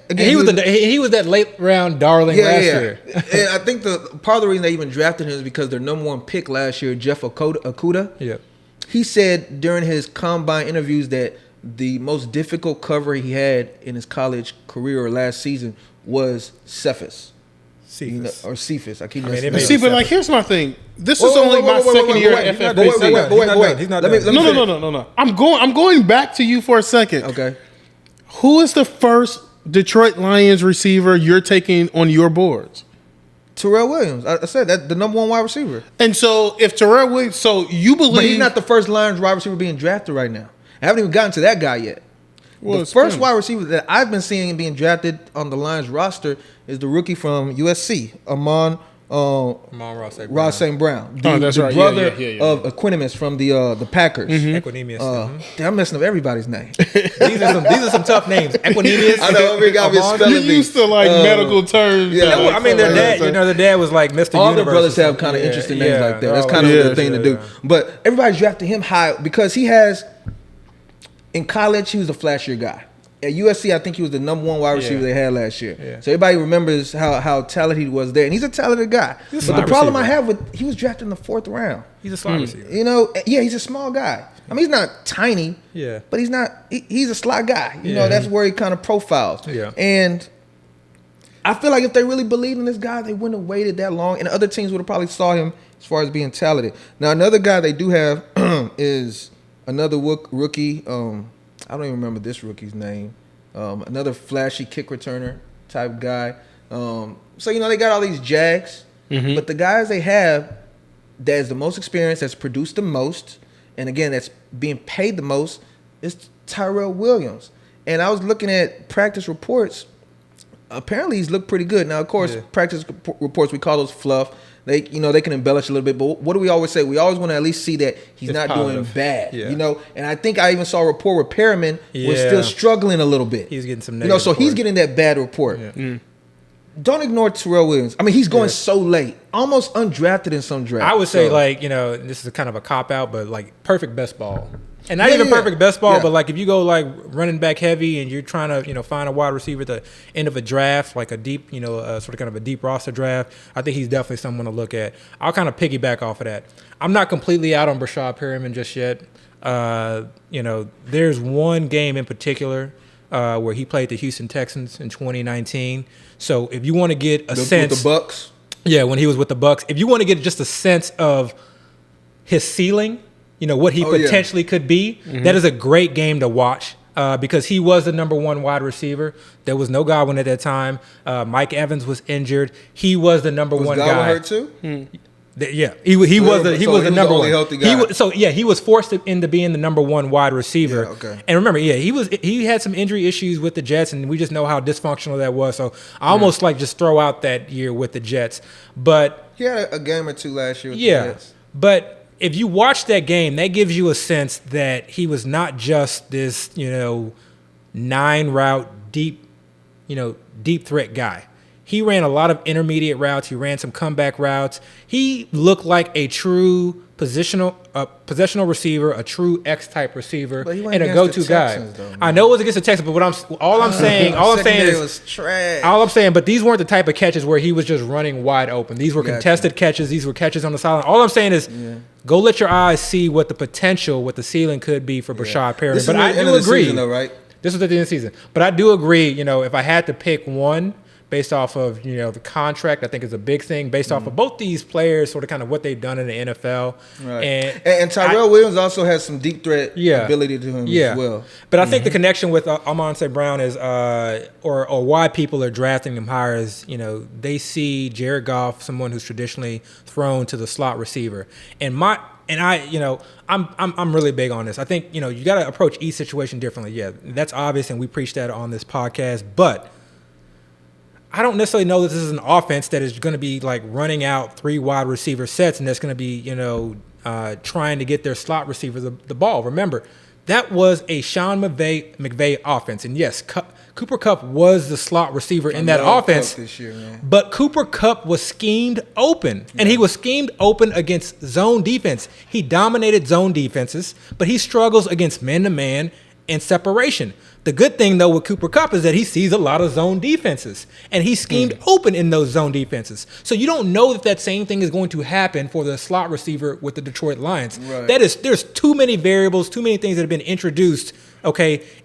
again, he was that late round darling last year. And I think the part of the reason they even drafted him is because their number 1 pick last year, Jeff Okudah. Yeah. He said during his combine interviews that the most difficult cover he had in his college career or last season was Cephas. Cephas. I keep messing up. See, but like, here's my thing. This is only my second year at FFPC. Wait. No. I'm going back to you for a second. Okay. Who is the first Detroit Lions receiver you're taking on your boards? Tyrell Williams. I said that the number 1 wide receiver. And so if Tyrell Williams, so you believe, but he's not the first Lions wide receiver being drafted right now. I haven't even gotten to that guy yet. Well, the first wide receiver that I've been seeing being drafted on the Lions roster is the rookie from USC, Amon Ross St. Brown. That's right. Brother of Equanimeous from the Packers. Mm-hmm. Equanimeous. I'm messing up everybody's name. these are some tough names. Equanimeous. I know every guy been spelling these. You used to like medical terms. Yeah, I mean their dad. You know, their dad was like Mr. All Universe. their brothers have kind of interesting names like that. That's kind of a good thing to do. But everybody's drafting him high because he has. In college, he was a flashier guy. At USC, I think he was the number 1 wide receiver they had last year. Yeah. So everybody remembers how talented he was there. And he's a talented guy. But the problem I have with, he was drafted in the 4th round. He's a slot receiver. You know, he's a small guy. I mean, he's not tiny. Yeah. But he's not, he's a slot guy. You know, that's where he kind of profiles. Yeah. And I feel like if they really believed in this guy, they wouldn't have waited that long. And other teams would have probably saw him as far as being talented. Now, another guy they do have is another rookie. I don't even remember this rookie's name. Another flashy kick returner type guy. So, you know, they got all these Jags. Mm-hmm. But the guys they have that is the most experienced, that's produced the most, and again, that's being paid the most, is Tyrell Williams. And I was looking at practice reports. Apparently, he's looked pretty good. Now, of course, practice reports, we call those fluff. They can embellish a little bit, but what do we always say? We always want to at least see that he's not positive. Doing bad, you know. And I think I even saw a report where Perriman was still struggling a little bit. He's getting some negative so he's getting that bad report. Yeah. Don't ignore Tyrell Williams. I mean, he's going so late, almost undrafted in some drafts. I would say, this is kind of a cop out, but like perfect best ball. And not even perfect best ball, but like if you go like running back heavy and you're trying to, find a wide receiver at the end of a draft, like a deep, sort of kind of a deep roster draft, I think he's definitely someone to look at. I'll kind of piggyback off of that. I'm not completely out on Brashard Perriman just yet. There's one game in particular where he played the Houston Texans in 2019. So if you want to get a sense. With the Bucs? Yeah, when he was with the Bucs. If you want to get just a sense of his ceiling, what he potentially could be, that is a great game to watch because he was the number 1 wide receiver. There was no Godwin at that time. Mike Evans was injured. He was the number 1 guy. Was Godwin hurt too? He was the number one. Healthy guy. He was forced into being the number one wide receiver. Yeah, okay. And remember, he had some injury issues with the Jets, and we just know how dysfunctional that was. So I almost just throw out that year with the Jets. But he had a game or two last year with the Jets. But if you watch that game, that gives you a sense that he was not just this 9-route deep threat guy. He ran a lot of intermediate routes. He ran some comeback routes. He looked like a true positional receiver, a true X-type receiver, and a go-to guy. I know it was against the Texans, but all I'm saying is trash. All I'm saying, but these weren't the type of catches where he was just running wide open. These were contested catches. These were catches on the sideline. All I'm saying is, go let your eyes see what the potential, what the ceiling could be for Brashad Perriman. But I do agree. Season, though, right? This was at the end of the season, but I do agree. If I had to pick one, based off of the contract, I think is a big thing. Based off of both these players, sort of kind of what they've done in the NFL, right. and Tyrell Williams also has some deep threat ability to him as well. But I think the connection with Amon St. Brown is, or why people are drafting him higher is, they see Jared Goff, someone who's traditionally thrown to the slot receiver, I'm really big on this. I think you got to approach each situation differently. Yeah, that's obvious, and we preach that on this podcast, but I don't necessarily know that this is an offense that is going to be running out 3 wide receiver sets and that's going to be, trying to get their slot receivers the ball. Remember, that was a Sean McVay offense. And yes, Cooper Kupp was the slot receiver in that offense. This year, man. But Cooper Kupp was schemed open. And he was schemed open against zone defense. He dominated zone defenses, but he struggles against man-to-man and separation. The good thing, though, with Cooper Kupp is that he sees a lot of zone defenses, and he's schemed open in those zone defenses. So you don't know that same thing is going to happen for the slot receiver with the Detroit Lions. Right. There's too many variables, too many things that have been introduced,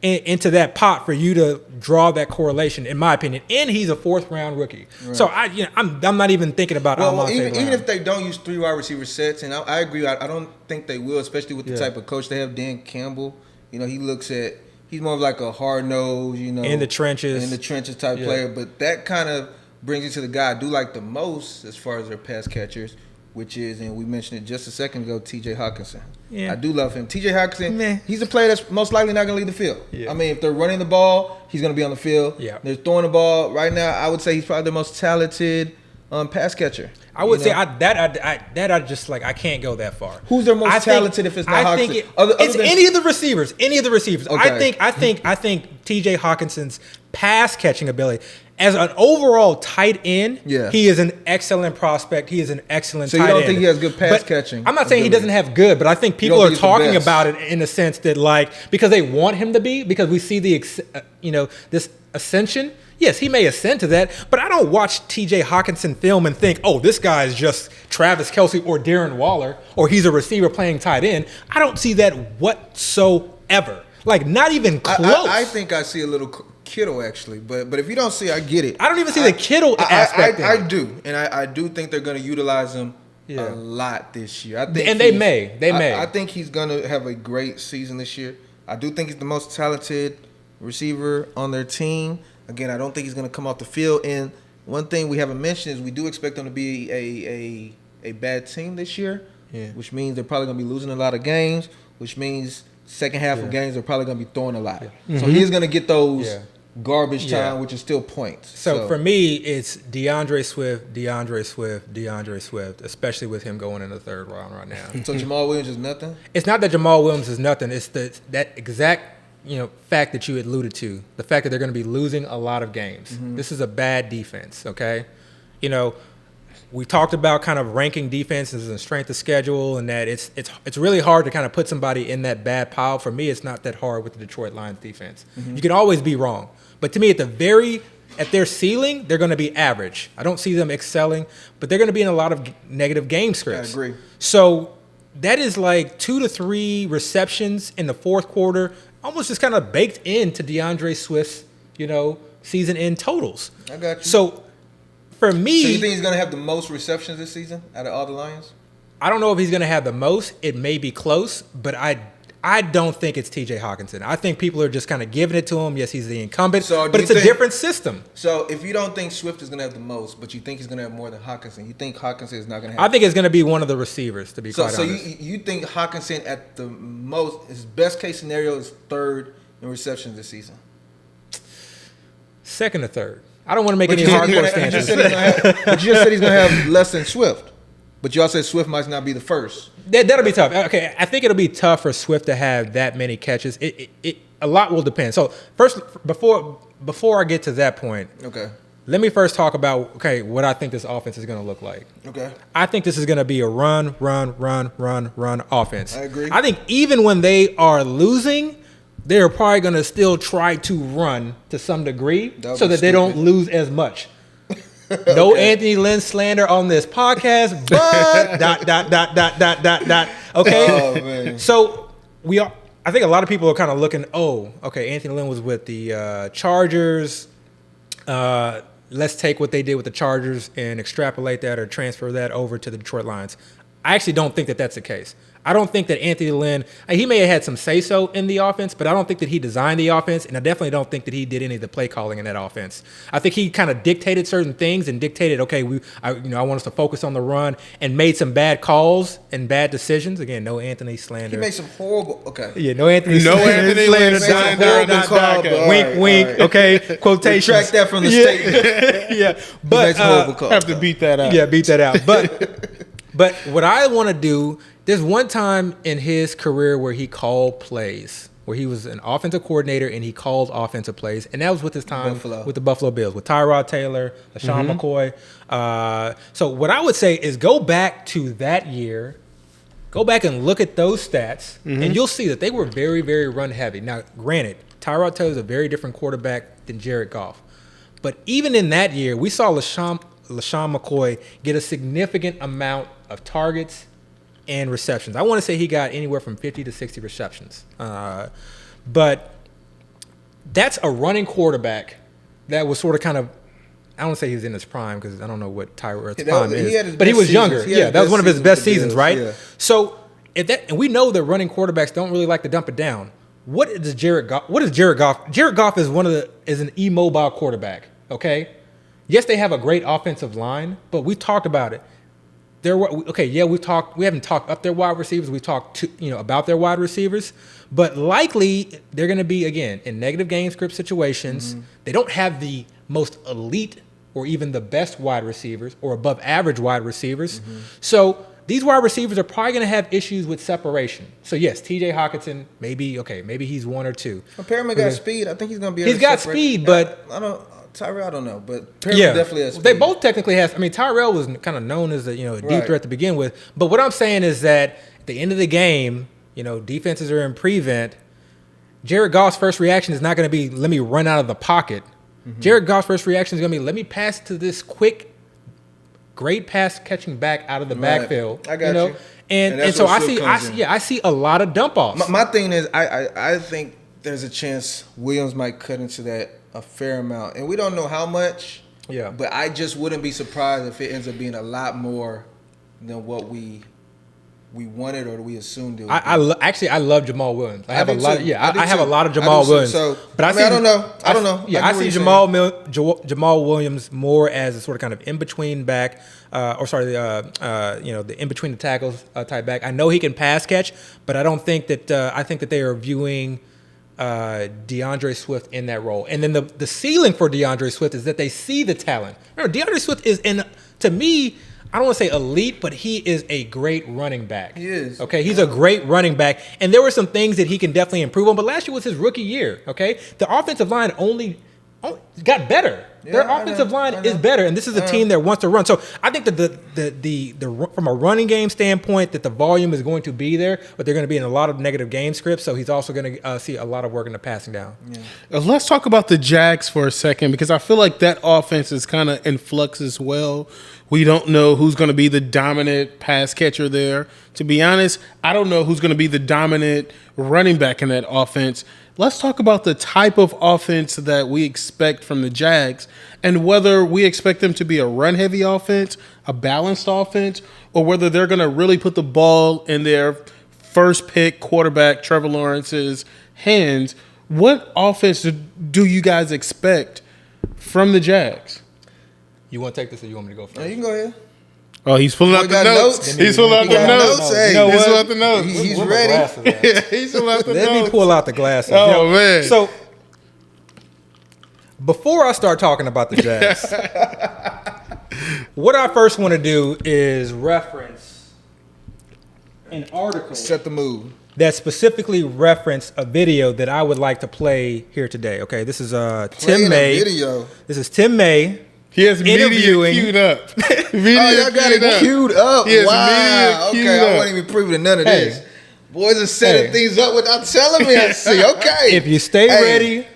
into that pot for you to draw that correlation, in my opinion. And he's a 4th-round rookie. Right. So I'm not even thinking about even if they don't use 3 wide receiver sets, and I agree, I don't think they will, especially with the type of coach they have, Dan Campbell. He's more of like a hard-nosed, in the trenches type player. But that kind of brings you to the guy I do like the most as far as their pass catchers, which is, and we mentioned it just a second ago, T.J. Hawkinson. Yeah. I do love him. T.J. Hawkinson, he's a player that's most likely not going to leave the field. Yeah. I mean, if they're running the ball, he's going to be on the field. Yeah. They're throwing the ball. Right now, I would say he's probably the most talented pass catcher. I would say I can't go that far. Who's their most talented if it's not Hawkinson? It's any of the receivers. Okay. I think T.J. Hawkinson's pass catching ability as an overall tight end, he is an excellent prospect. He is an excellent tight end. So you don't think he has good pass catching? I'm not saying he doesn't have good, but I think people are talking about it in the sense that because they want him to be, because we see this ascension. Yes, he may ascend to that, but I don't watch T.J. Hawkinson film and think, oh, this guy is just Travis Kelce or Darren Waller, or he's a receiver playing tight end. I don't see that whatsoever. Not even close. I think I see a little Kittle, actually. But if you don't see, I get it. I don't even see the Kittle aspect. I do. And I do think they're going to utilize him a lot this year. They may. I think he's going to have a great season this year. I do think he's the most talented receiver on their team. Again, I don't think he's going to come off the field. And one thing we haven't mentioned is we do expect them to be a bad team this year, which means they're probably going to be losing a lot of games, which means second half of games they're probably going to be throwing a lot. Yeah. Mm-hmm. So he's going to get those garbage time, which is still points. So for me, it's DeAndre Swift, especially with him going in the 3rd round right now. So Jamal Williams is nothing? It's not that Jamal Williams is nothing. It's that exact fact that you alluded to, the fact that they're going to be losing a lot of games. Mm-hmm. This is a bad defense, okay? We talked about kind of ranking defenses and strength of schedule, and that it's really hard to kind of put somebody in that bad pile. For me, it's not that hard with the Detroit Lions defense. Mm-hmm. You can always be wrong. But to me, at their ceiling, they're going to be average. I don't see them excelling, but they're going to be in a lot of negative game scripts. I agree. So that is 2 to 3 receptions in the 4th quarter, almost just kind of baked into DeAndre Swift's, season end totals. I got you. So for me, so you think he's going to have the most receptions this season out of all the Lions? I don't know if he's going to have the most. It may be close, but I I don't think it's T.J. Hawkinson. I think people are just kind of giving it to him. Yes, he's the incumbent, So but it's a different system. So if you don't think Swift is going to have the most, but you think he's going to have more than Hawkinson, you think Hawkinson is not going to have? I think it's going to be one of the receivers, to be quite honest. So you think Hawkinson at the most, his best case scenario is third in receptions this season? Second or third. I don't want to make any hardcore stances. But you just said he's going to have less than Swift. But you also said Swift might not be the first. That'll be tough. Okay, I think it'll be tough for Swift to have that many catches. A lot will depend. So first, before I get to that point, okay, let me first talk about what I think this offense is going to look like. Okay, I think this is going to be a run offense. I agree. I think even when they are losing, they're probably going to still try to run to some degree so that they don't lose as much. No Anthony Lynn slander on this podcast, but ... Okay. Oh, man. So I think a lot of people are kind of looking, Anthony Lynn was with the Chargers. Let's take what they did with the Chargers and extrapolate that or transfer that over to the Detroit Lions. I actually don't think that that's the case. I don't think that Anthony Lynn, he may have had some say-so in the offense, but I don't think that he designed the offense, and I definitely don't think that he did any of the play calling in that offense. I think he kind of dictated certain things and dictated, I want us to focus on the run, and made some bad calls and bad decisions. Again, no Anthony slander. He made some horrible. Okay. Yeah, no Anthony slander. Wink, wink. Right. Okay, quotations. Retract that from the statement. Yeah, but have to beat that out. Yeah, beat that out. But what I want to do. There's one time in his career where he called plays, where he was an offensive coordinator and he called offensive plays, and that was with his time with the Buffalo Bills, with Tyrod Taylor, LaShawn McCoy. So what I would say is go back to that year, go back and look at those stats, and you'll see that they were very, very run heavy. Now, granted, Tyrod Taylor is a very different quarterback than Jared Goff, but even in that year, we saw LaShawn McCoy get a significant amount of targets and receptions. I want to say he got anywhere from 50 to 60 receptions. But that's a running quarterback that was sort of kind of, I don't want to say he was in his prime because I don't know what Tyrod's prime is, but he was younger. Yeah, that was one of his best seasons, right? Yeah. So, and we know that running quarterbacks don't really like to dump it down. What is Jared Goff? Jared Goff is an immobile quarterback, okay? Yes, they have a great offensive line, but we've talked about it. We haven't talked up their wide receivers. We talked about their wide receivers, but likely they're going to be, again, in negative game script situations. They don't have the most elite or even the best wide receivers or above average wide receivers. So these wide receivers are probably going to have issues with separation. So yes, T.J. Hawkinson, maybe he's one or two. Perriman got speed. I think he's going to be able to separate. Speed, but Tyrell, I don't know, but Perriman definitely has speed. They both technically have. I mean, Tyrell was kind of known as a deep threat to begin with. But what I'm saying is that at the end of the game, defenses are in prevent. Jared Goff's first reaction is not going to be, let me run out of the pocket. Jared Goff's first reaction is going to be, let me pass to this quick, great pass catching back out of the backfield. I got you. And so I see a lot of dump offs. My thing is, I think there's a chance Williams might cut into that a fair amount, and we don't know how much. Yeah, but I just wouldn't be surprised if it ends up being a lot more than what we wanted or we assumed it would be. I love Jamal Williams. I have a lot of Jamal Williams. But I don't know. Yeah, I see Jamal Williams more as a sort of kind of in between back, the in between the tackles type back. I know he can pass catch, but I don't think that I think that they are viewing DeAndre Swift in that role. And then the ceiling for DeAndre Swift is that they see the talent. Remember, DeAndre Swift is to me, I don't want to say elite, but he is a great running back. He is. Okay, he's a great running back. And there were some things that he can definitely improve on, but last year was his rookie year, okay? The offensive line only got better. Their offensive line is better, and this is a team that wants to run. So I think that the from a running game standpoint, that the volume is going to be there, but they're going to be in a lot of negative game scripts. So he's also going to see a lot of work in the passing down. Yeah. Let's talk about the Jags for a second, because I feel like that offense is kind of in flux as well. We don't know who's going to be the dominant pass catcher there. To be honest, I don't know who's going to be the dominant running back in that offense. Let's talk about the type of offense that we expect from the Jags and whether we expect them to be a run-heavy offense, a balanced offense, or whether they're going to really put the ball in their first pick quarterback Trevor Lawrence's hands, what offense do you guys expect from the Jags? You want to take this or you want me to go first? No, you can go ahead. Oh, he's pulling out the got notes. notes? He's pulling out the notes. Hey, He's pulling out the notes. He's Where my ready. glasses at? He's pulling out the Let notes. me pull out the glasses. Oh, man. So before I start talking about the Jags, what I first want to do is reference an article Set the mood. that specifically referenced a video that I would like to play here today. Okay, this is Tim Playing May. a video. This is Tim May. He has media Interviewing. queued up. Oh, y'all got it queued up. He has Wow. media queued Okay, I up. wasn't even privy to none of Hey. this. Boys are setting Hey. things up without telling me. I see. Okay. If you stay Hey, ready,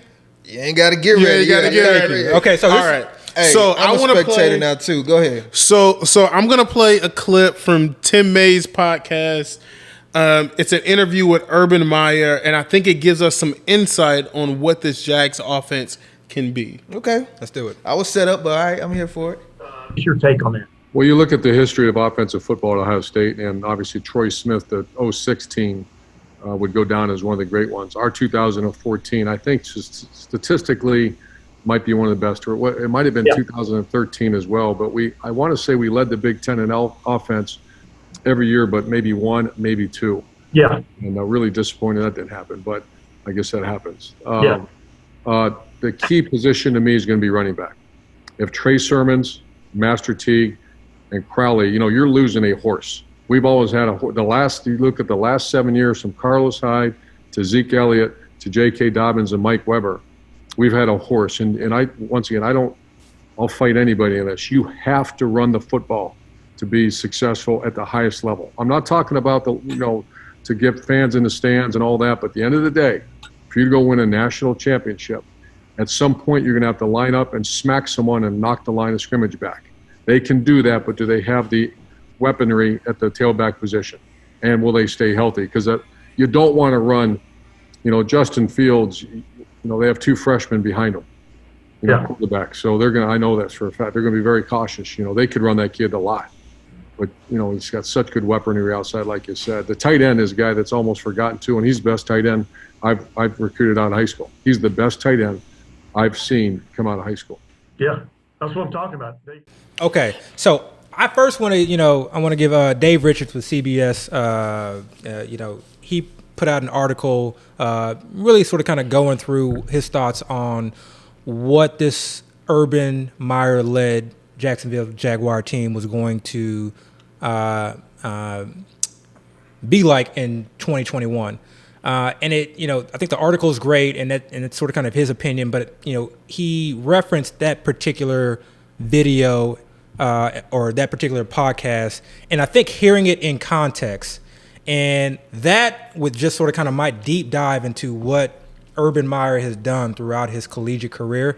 you ain't got to get Yeah, ready. you gotta get ready. okay. So All this, right. Hey, So I'm I a want to spectator play now too. Go ahead. So I'm gonna play a clip from Tim May's podcast. It's an interview with Urban Meyer, and I think it gives us some insight on what this Jags offense can be. Okay. let's do it. I was set up, but all right, I'm here for it. What's your take on that? Well, you look at the history of offensive football at Ohio State, and obviously Troy Smith, the 06 team, would go down as one of the great ones. Our 2014, I think, just statistically, might be one of the best. Or it might have been 2013 as well. But I want to say we led the Big Ten in offense every year, but maybe one, maybe two. Yeah. And I'm really disappointed that didn't happen. But I guess that happens. The key position to me is going to be running back. If Trey Sermons, Master Teague, and Crowley, you're losing a horse. We've always had you look at the last 7 years from Carlos Hyde to Zeke Elliott to J.K. Dobbins and Mike Weber, we've had a horse. And I'll fight anybody in this. You have to run the football to be successful at the highest level. I'm not talking about to get fans in the stands and all that, but at the end of the day, for you to go win a national championship, at some point you're going to have to line up and smack someone and knock the line of scrimmage back. They can do that, but do they have the weaponry at the tailback position? And will they stay healthy? Because you don't want to run, Justin Fields, they have two freshmen behind him, quarterback. So I know that's for a fact. They're going to be very cautious. They could run that kid a lot. But, he's got such good weaponry outside, like you said. The tight end is a guy that's almost forgotten, too, and he's the best tight end I've recruited out of high school. He's the best tight end I've seen come out of high school. Yeah. That's what I'm talking about. Okay, so I first want to give Dave Richards with CBS. He put out an article, really sort of kind of going through his thoughts on what this Urban Meyer-led Jacksonville Jaguar team was going to be like in 2021. And I think the article is great, and it's sort of kind of his opinion, but he referenced that particular video or that particular podcast, and I think hearing it in context, and that with just sort of kind of my deep dive into what Urban Meyer has done throughout his collegiate career,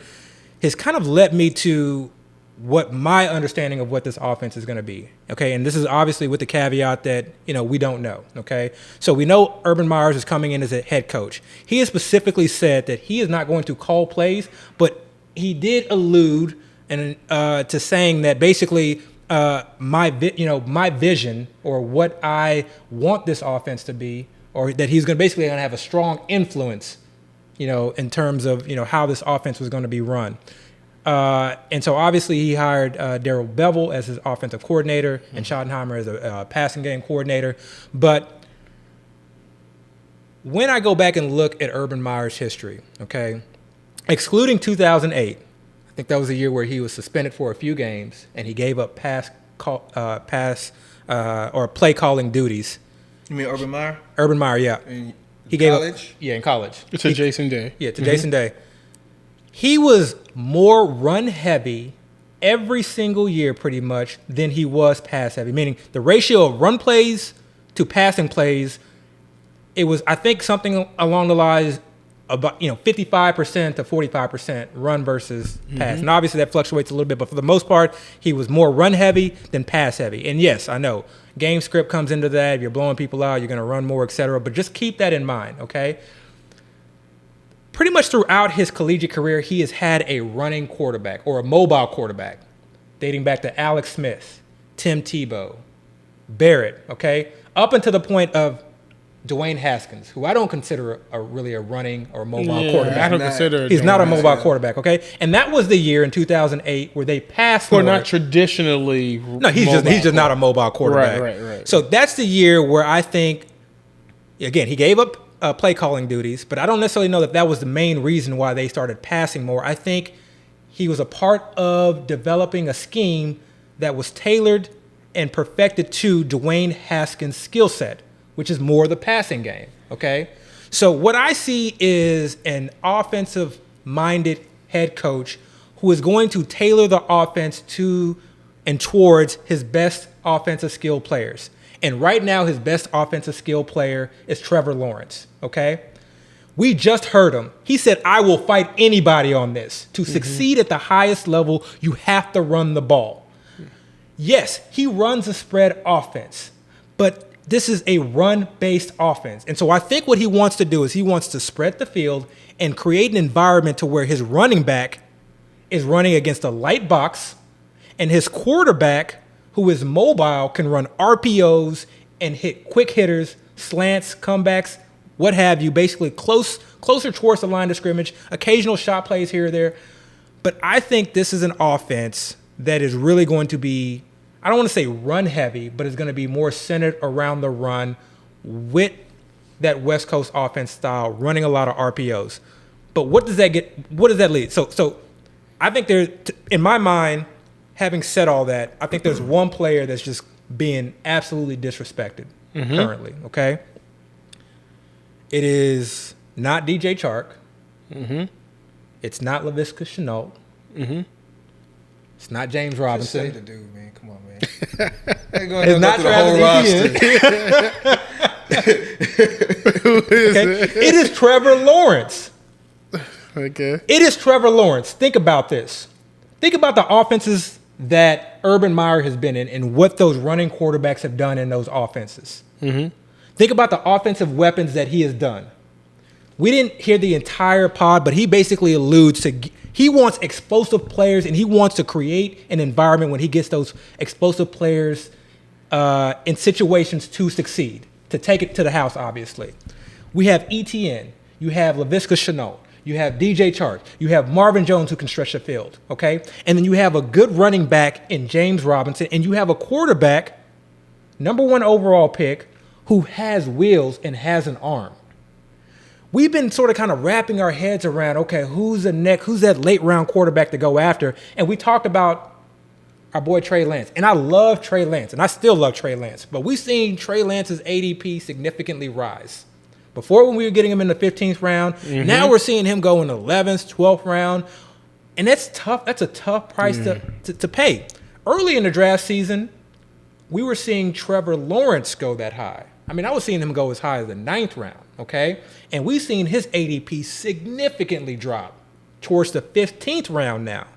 has kind of led me to what my understanding of what this offense is going to be. Okay. And this is obviously with the caveat that, we don't know. Okay. So we know Urban Meyer is coming in as a head coach. He has specifically said that he is not going to call plays, but he did allude to saying that basically my vision or what I want this offense to be, or that he's going to have a strong influence, in terms of, how this offense was going to be run. And so obviously he hired Darrell Bevel as his offensive coordinator and Schottenheimer as a passing game coordinator. But when I go back and look at Urban Meyer's history, okay, excluding 2008, I think that was a year where he was suspended for a few games and he gave up or play calling duties. You mean Urban Meyer? Urban Meyer, yeah. In college? In college. To Jason Day. Yeah, to Jason Day. He was more run heavy every single year pretty much than he was pass heavy, meaning the ratio of run plays to passing plays, it was, I think, something along the lines about 55% to 45% run versus pass. And obviously that fluctuates a little bit, but for the most part, he was more run heavy than pass heavy. And yes, I know game script comes into that. If you're blowing people out, you're going to run more, etc. But just keep that in mind, okay? Pretty much throughout his collegiate career, he has had a running quarterback or a mobile quarterback, dating back to Alex Smith, Tim Tebow, Barrett, okay? Up until the point of Dwayne Haskins, who I don't consider really a running or mobile I quarterback. don't consider He's not a Dwayne mobile quarterback, okay? And that was the year in 2008 where they passed Or more. not traditionally. No, he's just not a mobile quarterback. Right. So that's the year where I think, again, he gave up play calling duties, but I don't necessarily know that was the main reason why they started passing more. I think he was a part of developing a scheme that was tailored and perfected to Dwayne Haskins' skill set, which is more the passing game, okay? So what I see is an offensive-minded head coach who is going to tailor the offense to and towards his best offensive skill players. And right now, his best offensive skill player is Trevor Lawrence, okay? We just heard him. He said, I will fight anybody on this. To succeed at the highest level, you have to run the ball. Yes, he runs a spread offense, but this is a run-based offense. And so I think what he wants to do is he wants to spread the field and create an environment to where his running back is running against a light box and his quarterback, who is mobile, can run RPOs and hit quick hitters, slants, comebacks, what have you, basically closer towards the line of scrimmage, occasional shot plays here or there. But I think this is an offense that is really going to be, I don't want to say run heavy, but it's going to be more centered around the run with that West Coast offense style, running a lot of RPOs. But what does that get? What does that lead? So I think in my mind, having said all that, I think there's one player that's just being absolutely disrespected currently, okay? It is not DJ Chark. It's not Laviska Shenault. It's not James Robinson. Just say the dude, man. Come on, man. It's not Travis Etienne. It is Trevor Lawrence. Okay. It is Trevor Lawrence. Think about this. Think about the offenses that Urban Meyer has been in and what those running quarterbacks have done in those offenses. Think about the offensive weapons that he has done. We didn't hear the entire pod, but he basically alludes to he wants explosive players and he wants to create an environment when he gets those explosive players in situations to succeed, to take it to the house, obviously. We have ETN. You have Laviska Shenault. You have DJ Chark. You have Marvin Jones who can stretch the field, okay? And then you have a good running back in James Robinson, and you have a quarterback, #1 overall pick, who has wheels and has an arm. We've been sort of kind of wrapping our heads around, okay, who's that late round quarterback to go after? And we talked about our boy Trey Lance. And I love Trey Lance, and I still love Trey Lance. But we've seen Trey Lance's ADP significantly rise. Before, when we were getting him in the 15th round, now we're seeing him go in the 11th, 12th round. And that's tough. That's a tough price to pay. Early in the draft season, we were seeing Trevor Lawrence go that high. I mean, I was seeing him go as high as the 9th round, okay? And we've seen his ADP significantly drop towards the 15th round now.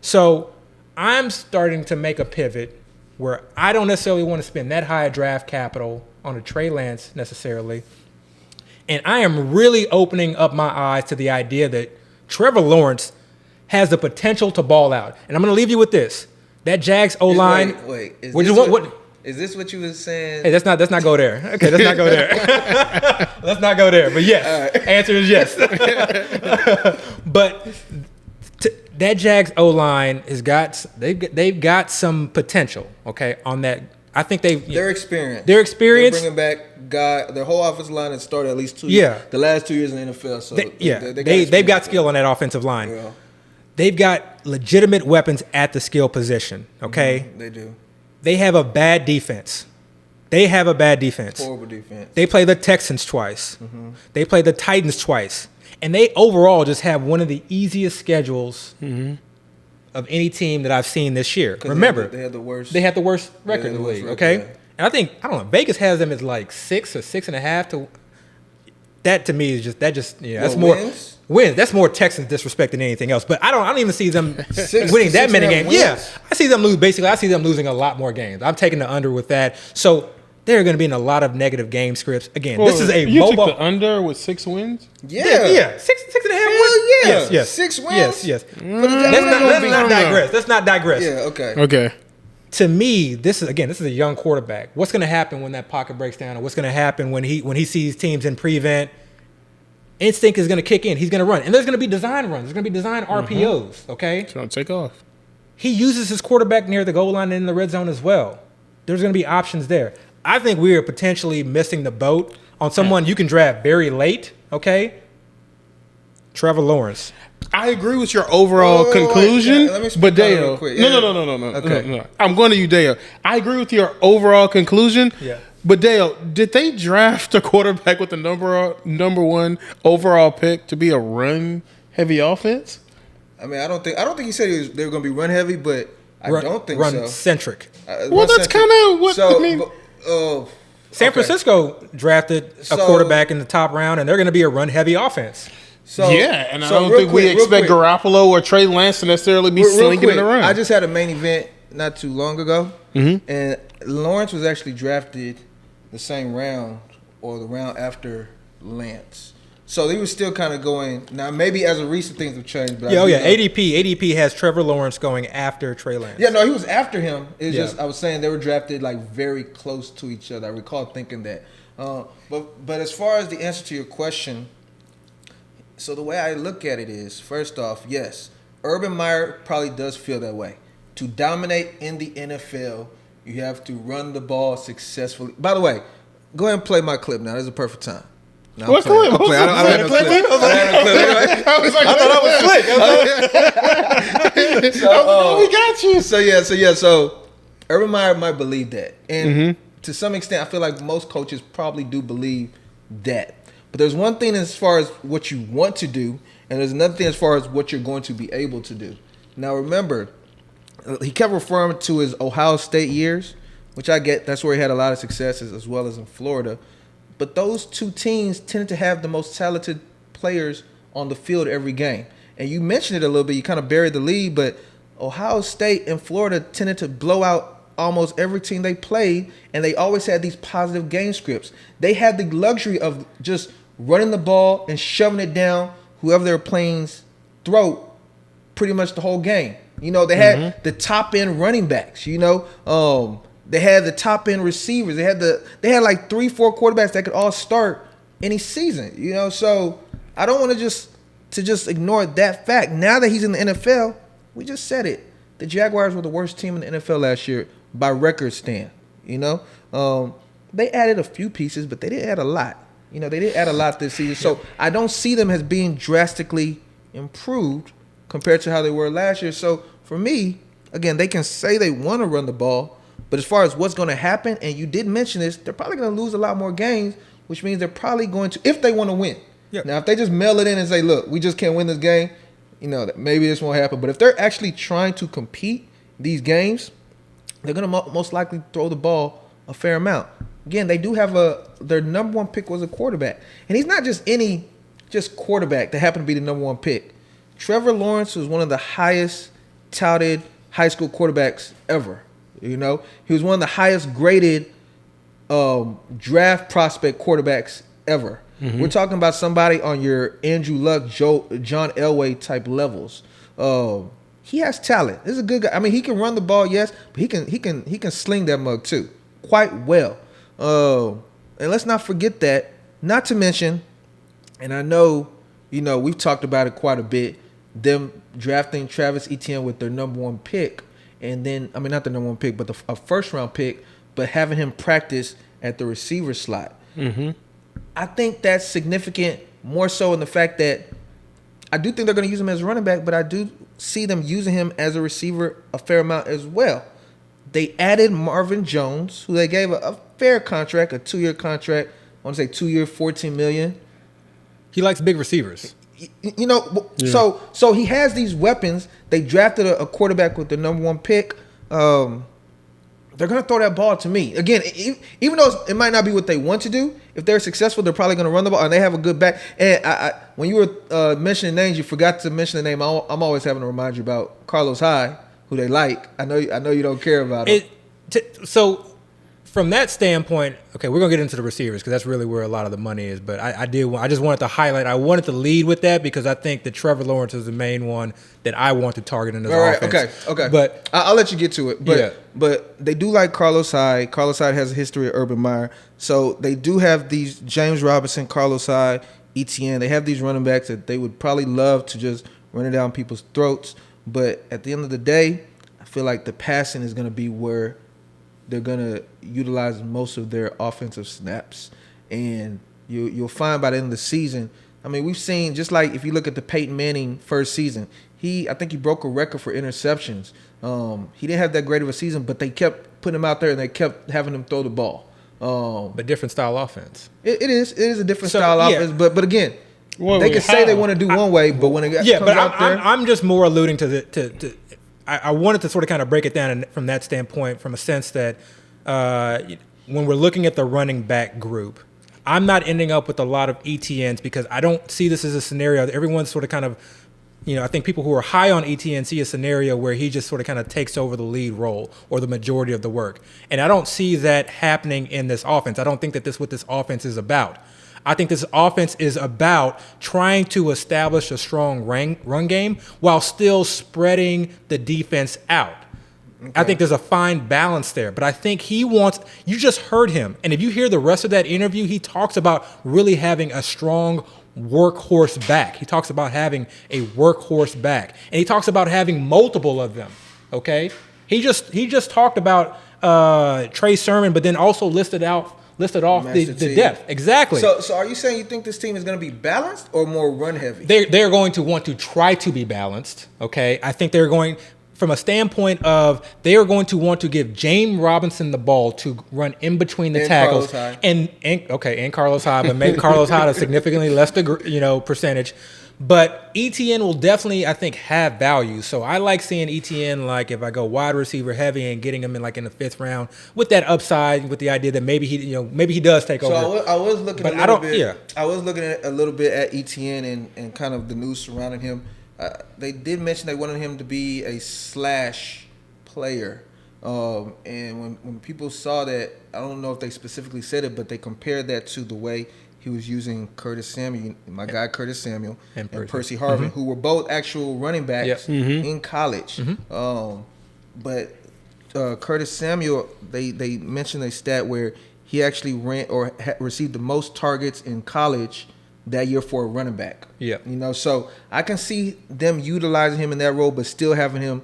So I'm starting to make a pivot where I don't necessarily want to spend that high draft capital on a Trey Lance necessarily. And I am really opening up my eyes to the idea that Trevor Lawrence has the potential to ball out. And I'm going to leave you with this. That Jags O-line. Wait. Is this what you was saying? Hey, let's not go there. Okay, let's not go there. Let's not go there. But yes, answer is yes. But that Jags O-line they've got some potential. Okay, on that. I think they're experienced. They're experienced. They're bringing back their whole offensive line has started at least 2 years. Yeah. The last 2 years in the NFL. So they've got skill on that offensive line. Yeah. They've got legitimate weapons at the skill position. Okay. They do. They have a bad defense. Horrible defense. They play the Texans twice. They play the Titans twice. And they overall just have one of the easiest schedules of any team that I've seen this year. Remember, they had the worst record in the league, okay? Yeah. And I think, Vegas has them as like 6 or 6.5 that to me is that's more wins. That's more Texans disrespect than anything else. But I don't even see them winning that many games. Yeah, I see them lose. Basically, I see them losing a lot more games. I'm taking the under with that. So they're going to be in a lot of negative game scripts. Again, this is a you took the under with 6 wins. Yeah. 6.5 wins. Yes. 6 wins. Yes. Let's not digress. Yeah. Okay. to me, this is a young quarterback. What's going to happen when that pocket breaks down, or what's going to happen when he sees teams in prevent? Instinct is going to kick in. He's going to run, and there's going to be design runs. There's going to be design RPOs. Okay, It's going to take off. he uses his quarterback near the goal line and in the red zone as well. There's going to be options there. I think we are potentially missing the boat on someone you can draft very late. Okay, Trevor Lawrence. I agree with your overall conclusion, Let me speak but on it Dale, real quick. no. Okay. No. I'm going to you, Dale. I agree with your overall conclusion. Yeah. But Dale, did they draft a quarterback with the number one overall pick to be a run heavy offense? I mean, I don't think he said they were going to be run heavy, but I don't think so. Run centric. Well, that's kind of what I mean. San Francisco drafted a quarterback in the top round, and they're going to be a run heavy offense. And I don't think we expect Garoppolo or Trey Lance to necessarily be slinging it around. I just had a main event not too long ago, and Lawrence was actually drafted the same round or the round after Lance. So they were still kind of going. Now, maybe as of recent things have changed. But ADP has Trevor Lawrence going after Trey Lance. Yeah, no, he was after him. It's just I was saying they were drafted like very close to each other. I recall thinking that. But as far as the answer to your question, so the way I look at it is, first off, yes, Urban Meyer probably does feel that way. To dominate in the NFL, you have to run the ball successfully. By the way, go ahead and play my clip now. This is a perfect time. No, What clip? I don't have no clip. We got you. So Urban Meyer might believe that. And to some extent, I feel like most coaches probably do believe that. But there's one thing as far as what you want to do, and there's another thing as far as what you're going to be able to do. Now, remember, he kept referring to his Ohio State years, which I get. That's where he had a lot of successes, as well as in Florida. But those two teams tended to have the most talented players on the field every game. And you mentioned it a little bit. You kind of buried the lead, but Ohio State and Florida tended to blow out almost every team they played, and they always had these positive game scripts. They had the luxury of just running the ball and shoving it down whoever they were playing's throat pretty much the whole game. You know, they had the top end running backs, you know. They had the top end receivers. They had like 3-4 quarterbacks that could all start any season, you know. So I don't want to just ignore that fact. Now that he's in the NFL, we just said it. The Jaguars were the worst team in the NFL last year by record stand, you know. They added a few pieces, but they didn't add a lot. You know, they didn't add a lot this season. So I don't see them as being drastically improved compared to how they were last year. So for me, again, they can say they want to run the ball, but as far as what's going to happen, and you did mention this, they're probably going to lose a lot more games, which means they're probably going to, if they want to win. Yep. Now, if they just mail it in and say, look, we just can't win this game, you know, maybe this won't happen. But if they're actually trying to compete these games, they're going to most likely throw the ball a fair amount. Again, they do have their number one pick was a quarterback. And he's not just any quarterback that happened to be the number one pick. Trevor Lawrence was one of the highest touted high school quarterbacks ever. You know, he was one of the highest graded draft prospect quarterbacks ever. We're talking about somebody on your Andrew Luck, John Elway type levels. He has talent. This is a good guy. I mean, he can run the ball, yes, but he can sling that mug too, quite well. And let's not forget that. Not to mention, and I know, you know, we've talked about it quite a bit. Them drafting Travis Etienne with their number one pick, and then I mean not the number one pick, but a first round pick, but having him practice at the receiver slot. I think that's significant, more so in the fact that I do think they're going to use him as a running back, but I do see them using him as a receiver a fair amount as well. They added Marvin Jones, who they gave a fair contract, a 2-year contract. I want to say 2-year, $14 million. He likes big receivers. You know, so he has these weapons. They drafted a quarterback with the number one pick. They're going to throw that ball to me. Again, even though it might not be what they want to do, if they're successful, they're probably going to run the ball, and they have a good back. And when you were mentioning names, you forgot to mention the name. I'm always having to remind you about Carlos Hyde, who they like. I know you don't care about him. So from that standpoint, okay, we're gonna get into the receivers because that's really where a lot of the money is. But I just wanted to highlight. I wanted to lead with that because I think that Trevor Lawrence is the main one that I want to target in this offense. Okay. But I'll let you get to it. But they do like Carlos Hyde. Carlos Hyde has a history of Urban Meyer, so they do have these James Robinson, Carlos Hyde, ETN. They have these running backs that they would probably love to just run it down people's throats. But at the end of the day, I feel like the passing is going to be where they're going to utilize most of their offensive snaps. And you'll find by the end of the season, I mean, we've seen, just like if you look at the Peyton Manning first season, I think he broke a record for interceptions. He didn't have that great of a season, but they kept putting him out there and they kept having him throw the ball. But different style offense. It is a different style offense. But again, they can say they want to do one way, but when it comes out there, I'm just more alluding to I wanted to sort of kind of break it down from that standpoint, from a sense that when we're looking at the running back group, I'm not ending up with a lot of ETNs because I don't see this as a scenario that everyone's sort of kind of, I think people who are high on ETN see a scenario where he just sort of kind of takes over the lead role or the majority of the work. And I don't see that happening in this offense. I don't think that this is what this offense is about. I think this offense is about trying to establish a strong run game while still spreading the defense out. Okay. I think there's a fine balance there. But I think you just heard him. And if you hear the rest of that interview, he talks about really having a strong workhorse back. He talks about having a workhorse back. And he talks about having multiple of them, okay? He just talked about Trey Sermon, but then also listed off the depth. Exactly. So are you saying you think this team is going to be balanced or more run heavy? They're going to want to try to be balanced. Okay. I think they're going from a standpoint of they are going to want to give James Robinson the ball to run in between the tackles and Carlos Hyde, but maybe Carlos Hyde a significantly less percentage. But ETN will definitely, I think, have value. So I like seeing ETN, like if I go wide receiver heavy and getting him in in the 5th round with that upside, with the idea that maybe he does take over. So I was looking I was looking at a little bit at ETN and kind of the news surrounding him. They did mention they wanted him to be a slash player. And when people saw that, I don't know if they specifically said it, but they compared that to the way he was using Curtis Samuel, my guy Curtis Samuel, and Percy Harvin, who were both actual running backs in college. But Curtis Samuel, they mentioned a stat where he actually ran or received the most targets in college that year for a running back. Yeah. So I can see them utilizing him in that role, but still having him,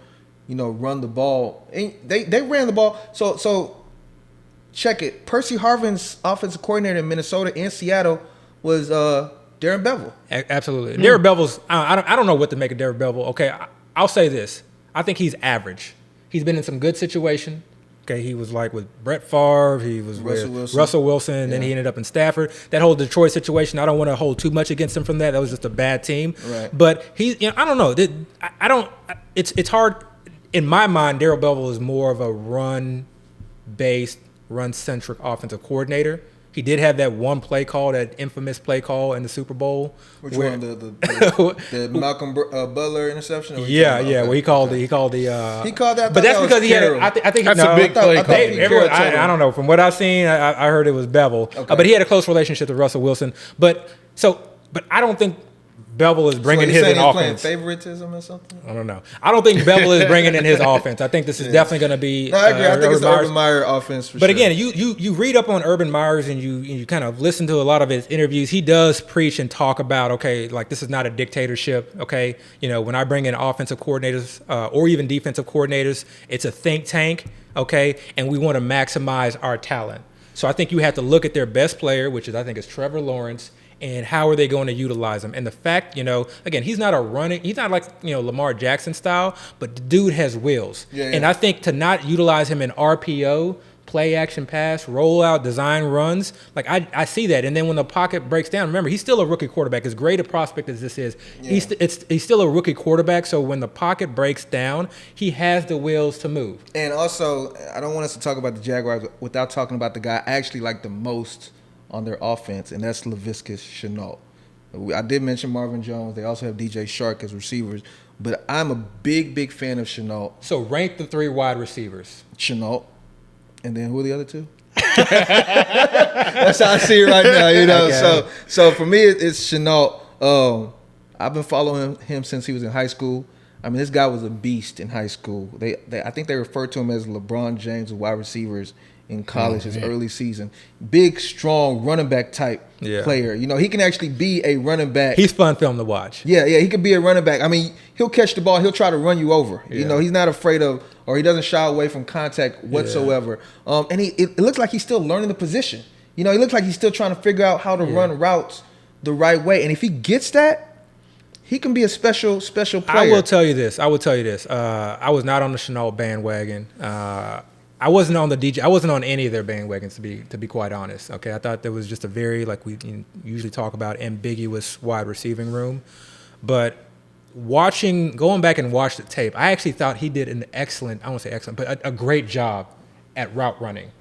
run the ball. And they ran the ball. So check it. Percy Harvin's offensive coordinator in Minnesota and Seattle was Darren Bevel. Absolutely. Darren Bevel's, I don't know what to make of Darren Bevel. Okay, I'll say this. I think he's average. He's been in some good situation. Okay, he was with Brett Favre. He was with Russell Wilson. Then he ended up in Stafford. That whole Detroit situation, I don't want to hold too much against him from that. That was just a bad team. Right. But I don't know. I don't. It's hard. In my mind, Darren Bevel is more of a run-based, run-centric offensive coordinator. He did have that one play call, that infamous play call in the Super Bowl. Which one? The Malcolm Butler interception? Yeah. Where he called that. He called that. But that's because he had. I think that's a big play call. I don't know. From what I've seen, I heard it was Bevel. Okay. But he had a close relationship with Russell Wilson. But I don't think Bevel is bringing his in offense. Playing favoritism or something? I don't know. I don't think Bevel is bringing in his offense. I think this is definitely going to be. No, I agree. I think it's Urban Meyer offense. But again, you read up on Urban Myers and you kind of listen to a lot of his interviews. He does preach and talk about this is not a dictatorship. Okay, when I bring in offensive coordinators or even defensive coordinators, it's a think tank. Okay, and we want to maximize our talent. So I think you have to look at their best player, which I think is Trevor Lawrence. And how are they going to utilize him? And the fact, again, he's not like Lamar Jackson style, but the dude has wheels. Yeah. And I think to not utilize him in RPO, play action pass, rollout, design runs, I see that. And then when the pocket breaks down, remember, he's still a rookie quarterback. As great a prospect as this is, he's still a rookie quarterback. So when the pocket breaks down, he has the wheels to move. And also, I don't want us to talk about the Jaguars without talking about the guy I actually like the most on their offense, and that's Laviska Shenault. I did mention Marvin Jones. They also have DJ Shark as receivers, but I'm a big fan of Shenault. So rank the 3 wide receivers. Shenault, and then who are the other 2? That's how I see it right now. You know, so for me, it's Chenault. I've been following him since he was in high school. I mean, this guy was a beast in high school. I think they referred to him as LeBron James of wide receivers in college, his early season. Big, strong running back type player. You know, he can actually be a running back. He's fun film to watch. Yeah, he could be a running back. I mean, he'll catch the ball. He'll try to run you over. Yeah. You know, he's not afraid of, or he doesn't shy away from contact whatsoever. Yeah. And it looks like he's still learning the position. You know, he looks like he's still trying to figure out how to run routes the right way. And if he gets that, he can be a special player. I will tell you this. I was not on the Chenault bandwagon. I wasn't on the DJ. I wasn't on any of their bandwagons, to be quite honest. Okay, I thought there was just a very, like we usually talk about, ambiguous wide receiving room. But going back and watch the tape, I actually thought he did an excellent, I won't say excellent, but a great job at route running.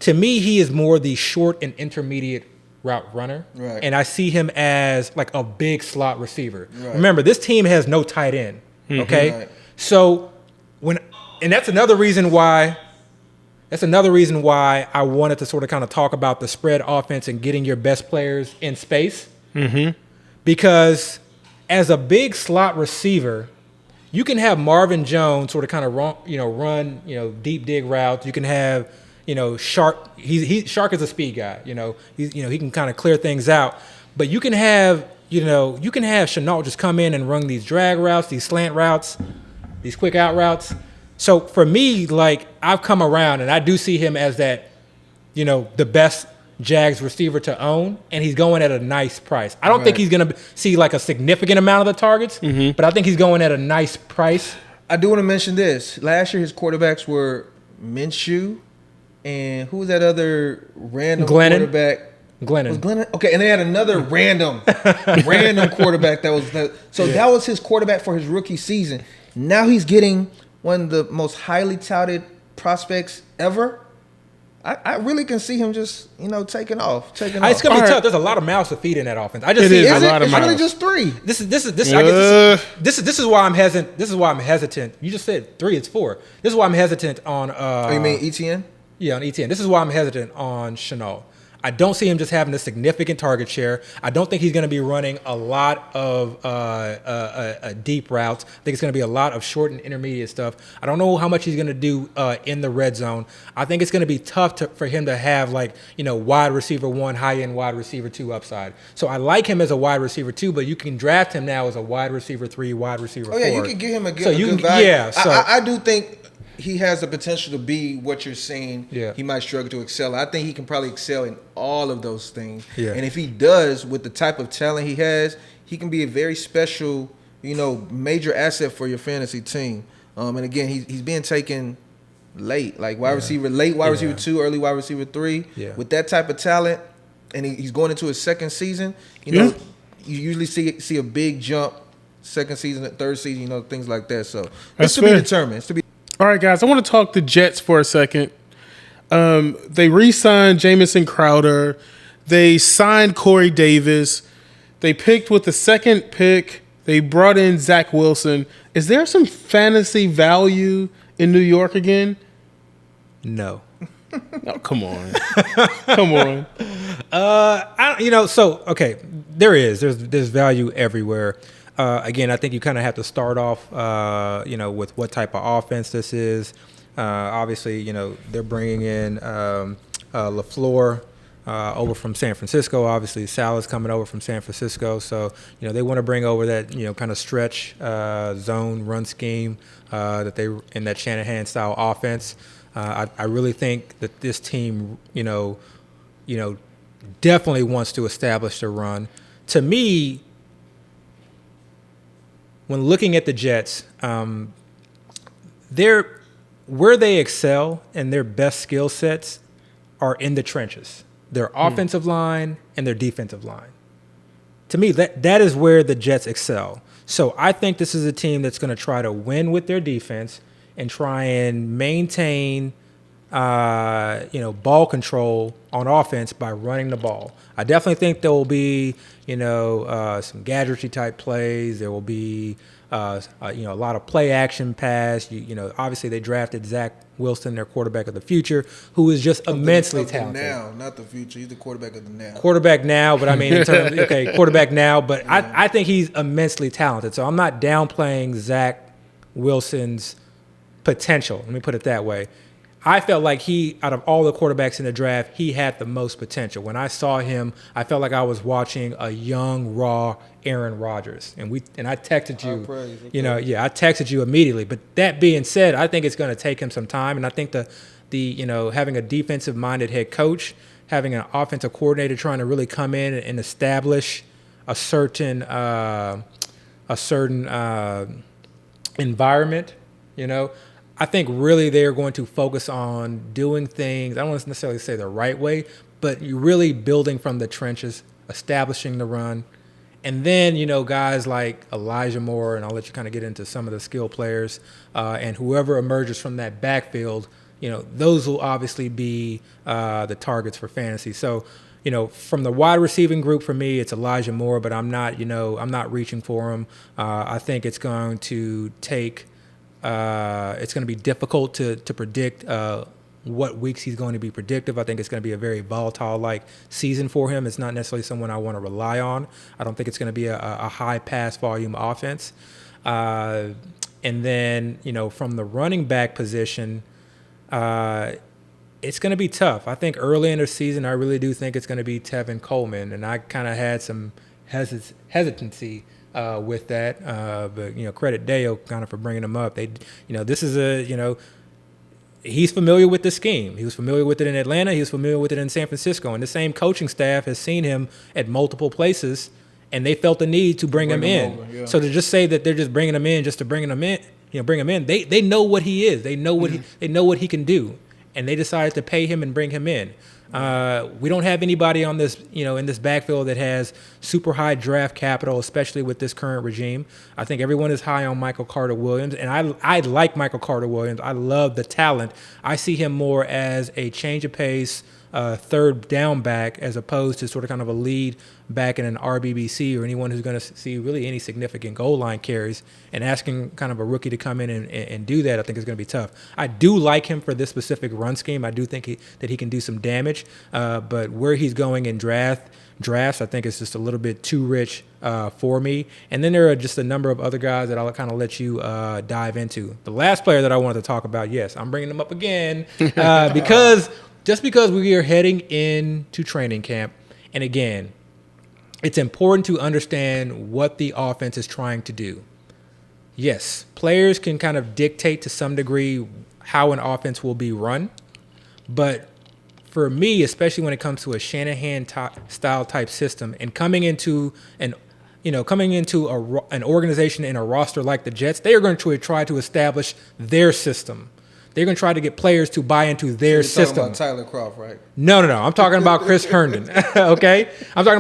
To me, he is more the short and intermediate route runner. Right. And I see him as like a big slot receiver. Right. Remember, this team has no tight end. Okay? Right. So and that's another reason why I wanted to sort of kind of talk about the spread offense and getting your best players in space. Because as a big slot receiver, you can have Marvin Jones sort of kind of run deep dig routes. You can have Shark. Shark is a speed guy. He can kind of clear things out. But you can have Chenault just come in and run these drag routes, these slant routes, these quick out routes. So for me, like, I've come around and I do see him as that, the best Jags receiver to own, and he's going at a nice price. I don't think he's going to see like a significant amount of the targets, but I think he's going at a nice price. I do want to mention this. Last year, his quarterbacks were Minshew, and who was that other random quarterback? Glennon. Was Glennon? Okay, and they had another random quarterback that was that was his quarterback for his rookie season. Now he's getting one of the most highly touted prospects ever. I really can see him just, taking off. It's gonna be tough. There's a lot of mouths to feed in that offense. I just it see is a lot of mouths. It's really just three. This is why I'm hesitant. This is why I'm hesitant. You just said 3. It's 4. This is why I'm hesitant on. You mean ETN? Yeah, on ETN. This is why I'm hesitant on Chenault. I don't see him just having a significant target share. I don't think he's going to be running a lot of deep routes. I think it's going to be a lot of short and intermediate stuff. I don't know how much he's going to do in the red zone. I think it's going to be tough for him to have wide receiver 1, high end wide receiver 2 upside. So I like him as a wide receiver 2, but you can draft him now as a wide receiver 3, wide receiver 4. Oh yeah, you can get him a good value. Yeah, so I do think he has the potential to be what you're saying. Yeah. He might struggle to excel. I think he can probably excel in all of those things. Yeah. And if he does, with the type of talent he has, he can be a very special, major asset for your fantasy team. And again, he's being taken late, like wide receiver 2, early wide receiver 3. Yeah. With that type of talent, and he's going into his second season, you usually see a big jump second season, third season, things like that. So it's to be determined. All right, guys, I want to talk the Jets for a second. They re-signed Jamison Crowder. They signed Corey Davis. They picked with the second pick. They brought in Zach Wilson. Is there some fantasy value in New York again? No. Oh, come on. Come on. There is. There's value everywhere. Again, I think you kind of have to start off, with what type of offense this is. Obviously, they're bringing in LaFleur over from San Francisco. Obviously, Salah's coming over from San Francisco. So, they want to bring over that, kind of stretch zone run scheme that they in that Shanahan-style offense. I really think that this team, definitely wants to establish the run. To me, when looking at the Jets, where they excel and their best skill sets are in the trenches, their offensive line and their defensive line. To me, that is where the Jets excel. So I think this is a team that's going to try to win with their defense and try and maintain ball control on offense by running the ball. I definitely think there will be, some gadgetry type plays. There will be, a lot of play action pass. Obviously they drafted Zach Wilson, their quarterback of the future, who is just immensely talented. Now, not the future. He's the quarterback of the now. Quarterback now, but I mean, in terms, quarterback now. But yeah. I think he's immensely talented. So I'm not downplaying Zach Wilson's potential. Let me put it that way. I felt like out of all the quarterbacks in the draft, he had the most potential. When I saw him, I felt like I was watching a young, raw Aaron Rodgers. And I texted you, I texted you immediately. But that being said, I think it's going to take him some time. And I think the having a defensive-minded head coach, having an offensive coordinator trying to really come in and establish a certain environment, I think really they're going to focus on doing things, I don't want to necessarily say the right way, but you're really building from the trenches, establishing the run. And then, guys like Elijah Moore, and I'll let you kind of get into some of the skill players, and whoever emerges from that backfield, those will obviously be the targets for fantasy. So, from the wide receiving group, for me, it's Elijah Moore, but I'm not reaching for him. I think it's going to take... it's going to be difficult to predict what weeks he's going to be productive. I think it's going to be a very volatile-like season for him. It's not necessarily someone I want to rely on. I don't think it's going to be a high pass volume offense. And then, from the running back position, it's going to be tough. I think early in the season, I really do think it's going to be Tevin Coleman, and I kind of had some hesitancy with that, but credit Dale kind of for bringing him up. This is he's familiar with the scheme. He was familiar with it in Atlanta. He was familiar with it in San Francisco, and the same coaching staff has seen him at multiple places, and they felt the need to bring him in. Over, yeah. So to just say that they're just bringing him in just to bring him in, they know what he is. They know what they know what he can do, and they decided to pay him and bring him in. We don't have anybody on this, in this backfield that has super high draft capital, especially with this current regime. I think everyone is high on Michael Carter-Williams, and I like Michael Carter-Williams. I love the talent. I see him more as a change of pace, third down back, as opposed to sort of kind of a lead back in an RBBC or anyone who's going to see really any significant goal line carries. And asking kind of a rookie to come in and do that, I think is going to be tough. I do like him for this specific run scheme. I do think that he can do some damage, but where he's going in drafts, I think it's just a little bit too rich for me. And then there are just a number of other guys that I'll kind of let you dive into. The last player that I wanted to talk about, yes, I'm bringing him up again because we are heading into training camp, and again, it's important to understand what the offense is trying to do. Yes, players can kind of dictate to some degree how an offense will be run, but for me, especially when it comes to a Shanahan style type system, and coming into an organization in a roster like the Jets, they are going to try to establish their system. They're going to try to get players to buy into their system. Talking about Tyler Croft, right? No. I'm talking about Chris Herndon. Okay, I'm talking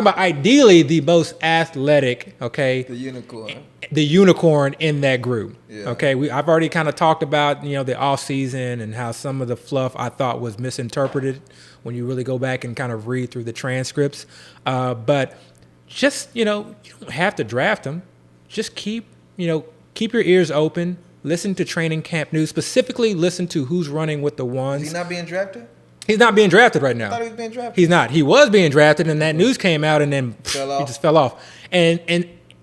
about ideally the most athletic. Okay, the unicorn in that group. Yeah. Okay, I've already kind of talked about the off season and how some of the fluff I thought was misinterpreted when you really go back and kind of read through the transcripts. But just you don't have to draft them. Just keep your ears open. Listen to training camp news. Specifically, listen to who's running with the ones. Is he not being drafted? He's not being drafted right now. I thought he was being drafted. He's not. He was being drafted, and that news came out, and then he just fell off. And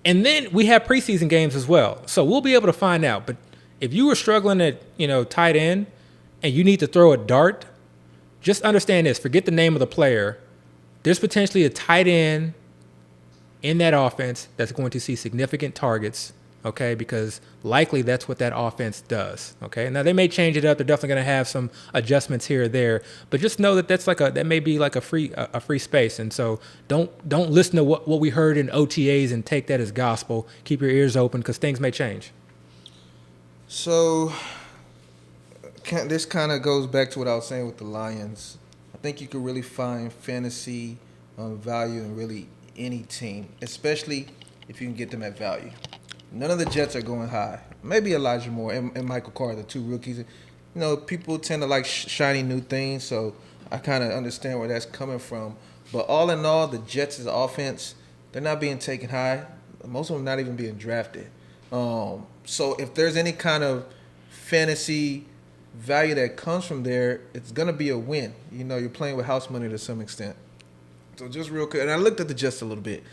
then we have preseason games as well. So we'll be able to find out. But if you were struggling at tight end and you need to throw a dart, just understand this. Forget the name of the player. There's potentially a tight end in that offense that's going to see significant targets. Okay, because likely that's what that offense does. Okay, now they may change it up. They're definitely going to have some adjustments here or there, but just know that that may be like a free space. And so don't listen to what we heard in OTAs and take that as gospel. Keep your ears open because things may change. So this kind of goes back to what I was saying with the Lions. I think you could really find fantasy value in really any team, especially if you can get them at value. None of the Jets are going high. Maybe Elijah Moore and Michael Carter, the two rookies. people tend to like shiny new things, so I kind of understand where that's coming from. But all in all, the Jets' offense, they're not being taken high. Most of them not even being drafted. So if there's any kind of fantasy value that comes from there, it's going to be a win. You're playing with house money to some extent. So just real quick, and I looked at the Jets a little bit.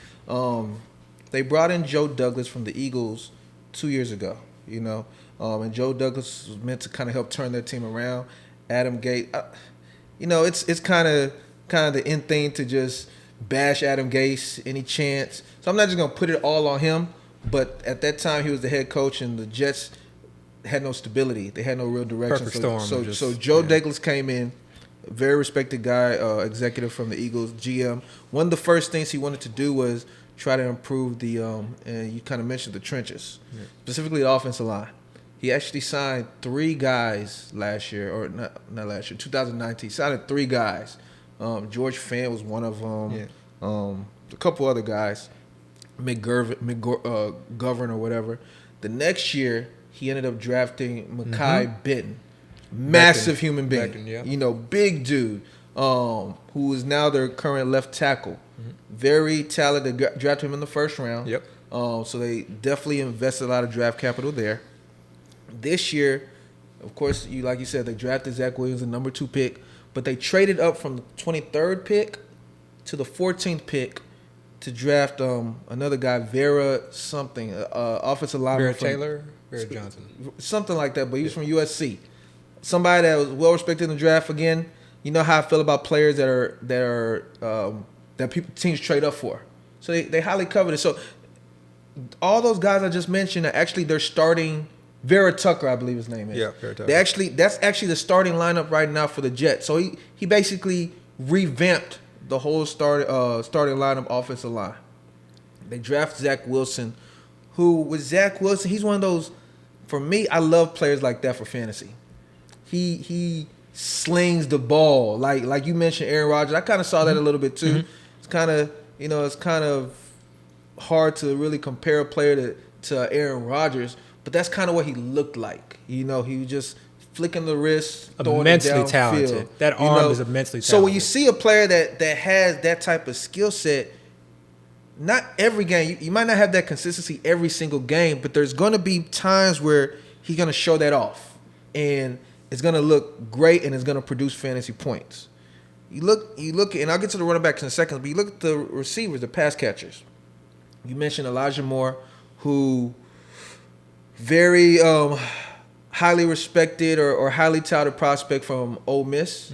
They brought in Joe Douglas from the Eagles 2 years ago, and Joe Douglas was meant to kind of help turn their team around. Adam Gase, it's kind of the in thing to just bash Adam Gase any chance. So I'm not just going to put it all on him, but at that time he was the head coach and the Jets had no stability. They had no real direction. Perfect storm. So Joe Douglas came in, a very respected guy, executive from the Eagles, GM. One of the first things he wanted to do was try to improve the, and you kind of mentioned the trenches, specifically the offensive line. He actually signed 3 guys last year, or not last year, 2019. He signed 3 guys. George Fant was one of them. A couple other guys, McGovern or whatever. The next year, he ended up drafting Mekhi Benton. Massive human being. Becton, big dude, who is now their current left tackle. Very talented. They drafted him in the first round. So they definitely invested a lot of draft capital there. This year, of course, like you said, they drafted Zach Williams, the number 2 pick, but they traded up from the 23rd pick to the 14th pick to draft another guy, Vera something, offensive lineman. Vera Johnson. Something like that, but he was from USC. Somebody that was well respected in the draft. Again, you know how I feel about players that teams trade up for. So they highly coveted. So all those guys I just mentioned are actually they're starting. Vera Tucker, I believe his name is. Yeah, Vera Tucker. That's actually the starting lineup right now for the Jets. So he basically revamped the whole starting lineup offensive line. They draft Zach Wilson, who with Zach Wilson, he's one of those. For me, I love players like that for fantasy. He slings the ball like you mentioned, Aaron Rodgers. I kind of saw that a little bit too. It's kind of hard to really compare a player to Aaron Rodgers. But that's kind of what he looked like. He was just flicking the wrist, throwing immensely it downfield. talented. That arm is immensely talented. So when you see a player that has that type of skill set, not every game, you might not have that consistency every single game, but there's going to be times where he's going to show that off. And it's going to look great and it's going to produce fantasy points. You look, and I'll get to the running backs in a second, but you look at the receivers, the pass catchers. You mentioned Elijah Moore, who very highly respected or highly touted prospect from Ole Miss.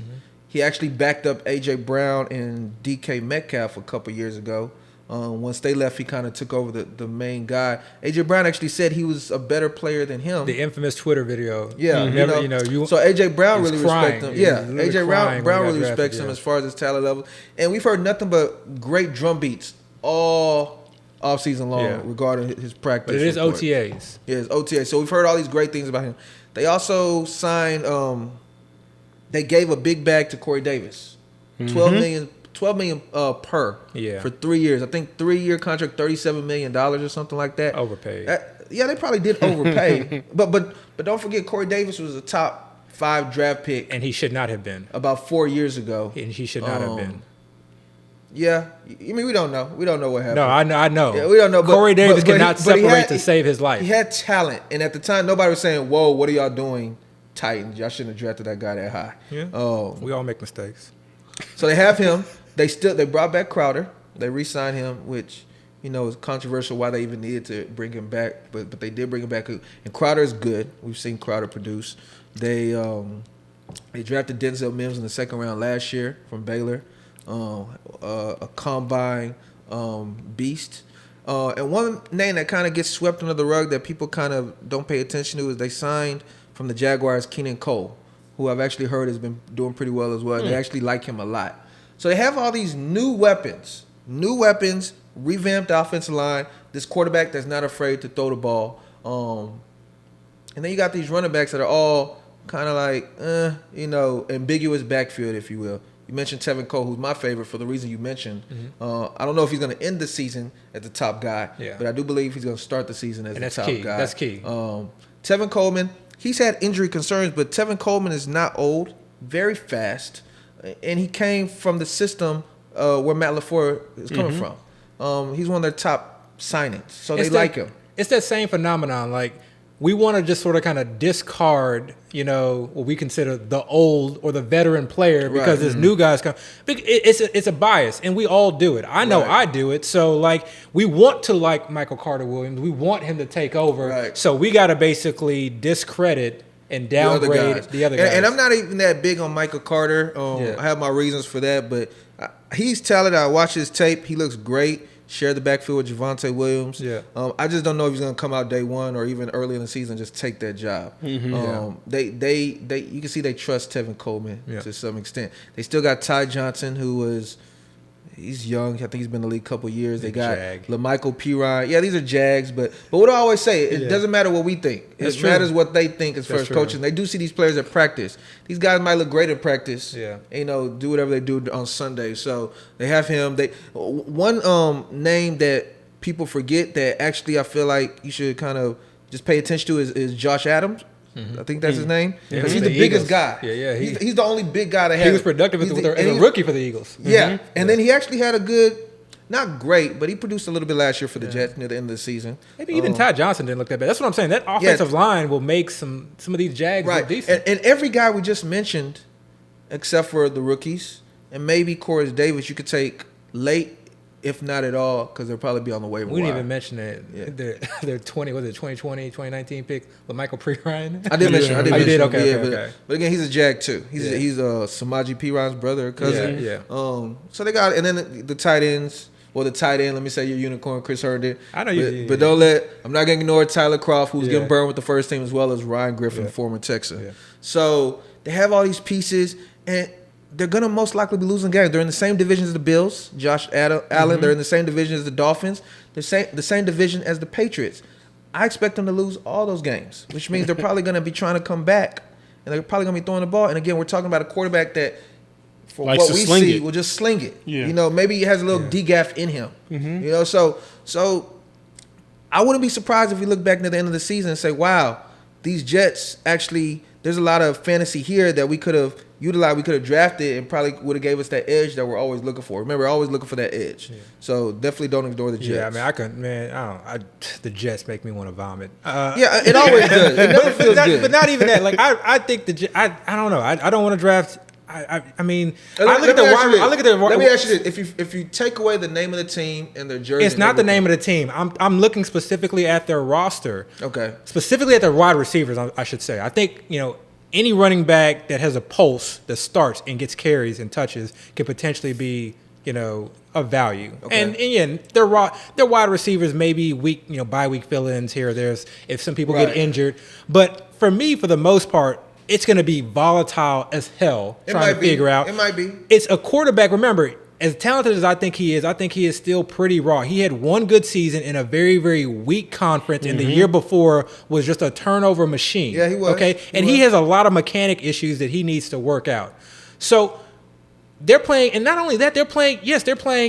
He actually backed up A.J. Brown and DK Metcalf a couple years ago. Once they left, he kind of took over the main guy. A.J. Brown actually said he was a better player than him. The infamous Twitter video. Yeah. So A.J. Brown really respects him. Yeah, A.J. Brown really respects him as far as his talent level. And we've heard nothing but great drum beats all off-season long regarding his practice. But it is report. OTAs. Yeah, it's OTAs. So we've heard all these great things about him. They also signed they gave a big bag to Corey Davis. $12 million per for 3 years. I think 3-year contract, $37 million or something like that. Overpaid. They probably did overpay. but don't forget, Corey Davis was a top 5 draft pick. And he should not have been. About 4 years ago. And he should not have been. Yeah, I mean, we don't know. We don't know what happened. No, I know. Yeah, we don't know. Corey Davis could not separate to save his life. He had talent, and at the time, nobody was saying, "Whoa, what are y'all doing, Titans? Y'all shouldn't have drafted that guy that high." Yeah, we all make mistakes. So they have him. They brought back Crowder. They re-signed him, which is controversial why they even needed to bring him back, but they did bring him back. And Crowder is good. We've seen Crowder produce. They drafted Denzel Mims in the second round last year from Baylor. A combine beast. And one name that kind of gets swept under the rug that people kind of don't pay attention to is they signed from the Jaguars Keenan Cole, who I've actually heard has been doing pretty well as well. And they actually like him a lot. So they have all these new weapons, revamped offensive line, this quarterback that's not afraid to throw the ball. And then you got these running backs that are all kind of like, ambiguous backfield, if you will. You mentioned Tevin Cole, who's my favorite for the reason you mentioned. I don't know if he's going to end the season as the top guy, but I do believe he's going to start the season as the top guy. That's key. Tevin Coleman, he's had injury concerns, but Tevin Coleman is not old, very fast, and he came from the system where Matt LaFleur is coming from. He's one of their top signings, so they like him. It's that same phenomenon. Like, we want to just sort of kind of discard, what we consider the old or the veteran player because this new guys come. It's a bias, and we all do it. I know I do it. So, like, we want to like Michael Carter Williams. We want him to take over. Right. So we got to basically discredit and downgrade the other guys. And I'm not even that big on Michael Carter. I have my reasons for that, but he's talented. I watch his tape. He looks great. Share the backfield with Javonte Williams. Yeah. I just don't know if he's going to come out day one or even early in the season and just take that job. They you can see they trust Tevin Coleman to some extent. They still got Ty Johnson, he's young. I think he's been in the league a couple of years. They got LaMichael Pirine. Yeah, these are Jags, but what do I always say? It doesn't matter what we think. It matters what they think as far as coaching. They do see these players at practice. These guys might look great at practice. Yeah. Do whatever they do on Sunday. So they have him. One name that people forget that actually I feel like you should kind of just pay attention to is Josh Adams. I think that's his name. Because he's the biggest guy. Yeah. He's the only big guy that has. He was productive as a rookie for the Eagles. Yeah. And then he actually had a good, not great, but he produced a little bit last year for the Jets near the end of the season. Maybe even Ty Johnson didn't look that bad. That's what I'm saying. That offensive line will make some of these Jags look decent. And every guy we just mentioned, except for the rookies, and maybe Corey Davis, you could take late, if not at all, because they'll probably be on the waiver wire. We didn't even mention that. Their 2020, 2019 pick, LaMichael Pirine. I did mention. You did? Okay. But again, he's a Jag too. He's Samaje Pirine's brother or cousin. Yeah. So they got, and then the tight ends. Well, the tight end, let me say your unicorn, Chris Herndon. I know you. But don't I'm not going to ignore Tyler Croft, who's getting burned with the first team, as well as Ryan Griffin, former Texan. Yeah. So they have all these pieces, and they're going to most likely be losing games. They're in the same division as the Bills, Josh Allen. They're in the same division as the Dolphins. They're the same division as the Patriots. I expect them to lose all those games, which means they're probably going to be trying to come back, and they're probably going to be throwing the ball. And again, we're talking about a quarterback that, for what we see, will just sling it. Yeah. Maybe he has a little DGAF in him. So I wouldn't be surprised if we look back near the end of the season and say, wow, these Jets actually, there's a lot of fantasy here that we could have utilized, we could have drafted, and probably would have gave us that edge that we're always looking for. Remember, we're always looking for that edge. Yeah. So definitely don't ignore the Jets. Yeah, I mean, the Jets make me want to vomit. It always does. It never feels good. But not even that. Like, I think I don't know. I don't want to draft. I mean, Let me ask you this: if you take away the name of the team and their jersey, it's not the name of the team. I'm looking specifically at their roster. Okay. Specifically at their wide receivers, I should say. I think any running back that has a pulse that starts and gets carries and touches could potentially be of value. Okay. And again, their wide receivers may be weak, bye week fill-ins here or there if some people get injured. But for me, for the most part, it's going to be volatile as hell trying to figure out. It might be. It's a quarterback. Remember, as talented as I think he is still pretty raw. He had one good season in a very, very weak conference, and the year before was just a turnover machine. Yeah, he was. Okay? He has a lot of mechanic issues that he needs to work out. So they're playing, and not only that, they're playing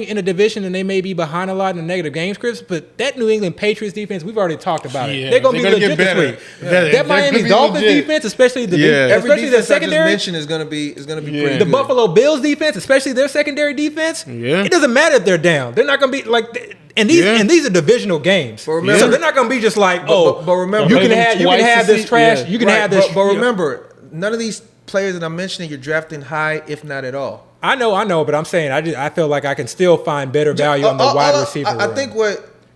in a division and they may be behind a lot in the negative game scripts, but that New England Patriots defense, we've already talked about it. They're going to be legit this week. That Miami Dolphins defense, especially the their secondary. Mention is going to be pretty good. The Buffalo Bills defense, especially their secondary defense, it doesn't matter if they're down. They're not going to be like, and these are divisional games. So they're not going to be just like, but remember, you can have this trash, you can have this. But remember, none of these players that I'm mentioning, you're drafting high, if not at all. I know, but I'm saying I feel like I can still find better value on the wide receiver. I think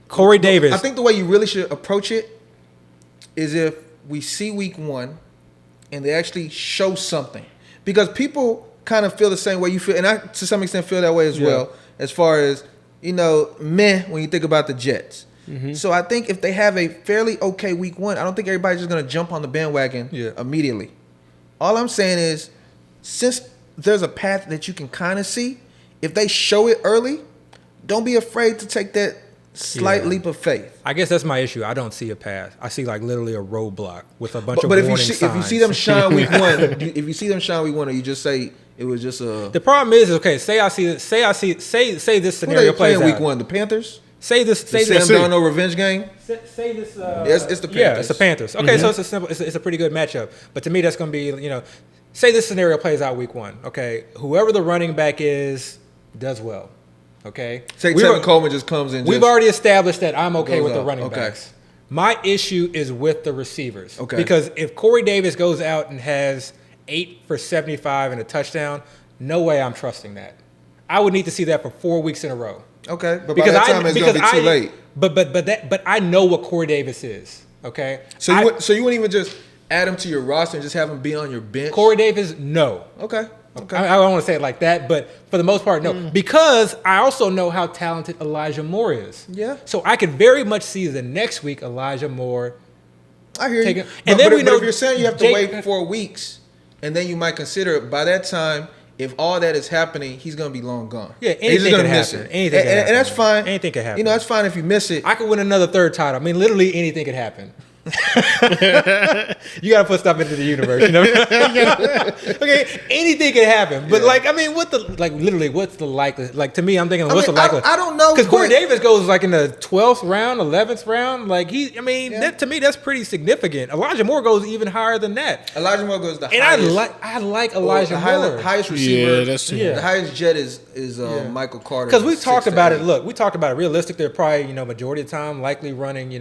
Corey Davis. I think the way you really should approach it is if we see week one and they actually show something, because people kind of feel the same way you feel, and I to some extent feel that way as well. As far as when you think about the Jets. So I think if they have a fairly okay week one, I don't think everybody's just going to jump on the bandwagon immediately. All I'm saying is, since there's a path that you can kind of see, if they show it early, don't be afraid to take that slight leap of faith. I guess that's my issue. I don't see a path. I see like literally a roadblock with a bunch of warning signs. If you see them shine week one, or you just say it was just a. The problem is, okay, say this scenario plays out. Week one, the Panthers. Say this. The Sam Darnold revenge game. Say this. It's the Panthers. Yeah, it's the Panthers. Okay, so it's a simple. It's a pretty good matchup. But to me, that's going to be, you know, say this scenario plays out week 1. Okay, whoever the running back is does well. Okay. Say Tevin Coleman just comes in. We've already established that I'm okay with the up. running backs. My issue is with the receivers. Okay. Because if Corey Davis goes out and has 8 for 75 and a touchdown, no way I'm trusting that. I would need to see that for 4 weeks in a row. Okay, but by that time it's going to be too late. But I know what Corey Davis is. Okay. So you wouldn't even just add him to your roster and just have him be on your bench? Corey Davis, no. Okay. I don't want to say it like that, but for the most part, no. Because I also know how talented Elijah Moore is. Yeah. So I could very much see the next week Elijah Moore. I hear you. And then we know if you're saying you have to wait 4 weeks, and then you might consider it, by that time, if all that is happening, he's going to be long gone. Yeah, anything can happen. Anything can happen. And that's fine. Anything can happen. You know, that's fine if you miss it. I could win another 3rd title. I mean, literally anything could happen. You gotta put stuff into the universe, you know. Okay, anything can happen, but literally, what's the likelihood? Like, to me, I'm thinking, what's the likelihood? I don't know, because Corey Davis goes like in the 12th round, 11th round. Like that, to me, that's pretty significant. Elijah Moore goes even higher than that. Elijah Moore goes the and highest. I like Elijah Moore. The highest receiver. Yeah, that's true. The highest jet is Michael Carter. Because we talked about it. Look, we talked about it. Realistic, they're probably majority of the time likely running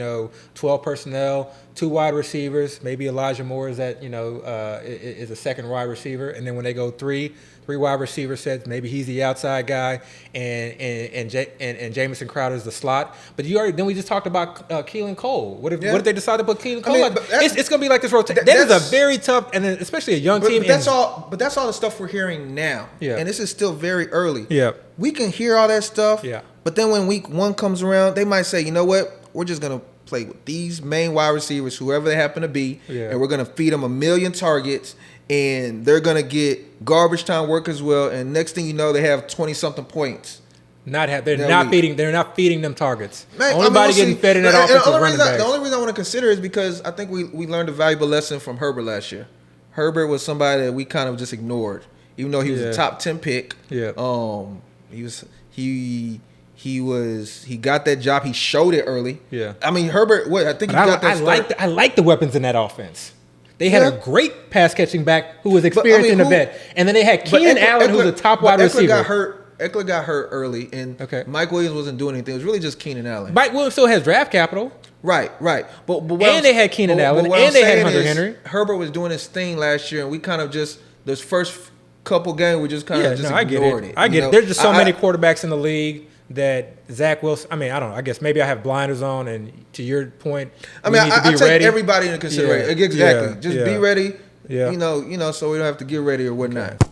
12 personnel. 2 wide receivers, maybe Elijah Moore is that is a second wide receiver, and then when they go three wide receiver sets, maybe he's the outside guy, and Jamison Crowder is the slot. But then we just talked about Keelan Cole. What if they decide to put Keelan Cole? It's going to be like this rotation. That is a very tough, and then especially a young team. But that's all the stuff we're hearing now. Yeah. And this is still very early. Yeah. We can hear all that stuff. Yeah. But then when week 1 comes around, they might say, you know what? We're just going to play with these main wide receivers, whoever they happen to be, and we're going to feed them 1 million targets, and they're going to get garbage time work as well. And next thing you know, they have 20-something points. They're not feeding them targets. Man, Only getting fed in that offense is running backs. The only reason I want to consider is because I think we learned a valuable lesson from Herbert last year. Herbert was somebody that we kind of just ignored, even though he was a top 10 pick. Yeah. He got that job. He showed it early. Yeah. I mean, Herbert. I think got that. I like the weapons in that offense. They had a great pass catching back who was experienced in the vet, and then they had Keenan Allen, who's a top wide receiver. Eckler got hurt early, and Mike Williams wasn't doing anything. It was really just Keenan Allen. Mike Williams still has draft capital. Right. But and they had Keenan Allen, and they had Hunter Henry. Herbert was doing his thing last year, and we kind of just those first couple games we just kind of ignored it. I get it. There's just so many quarterbacks in the league that Zach Wilson. I mean, I don't know. I guess maybe I have blinders on, and to your point, I take ready. everybody into consideration. Exactly. Just be ready. Yeah. So we don't have to get ready or whatnot.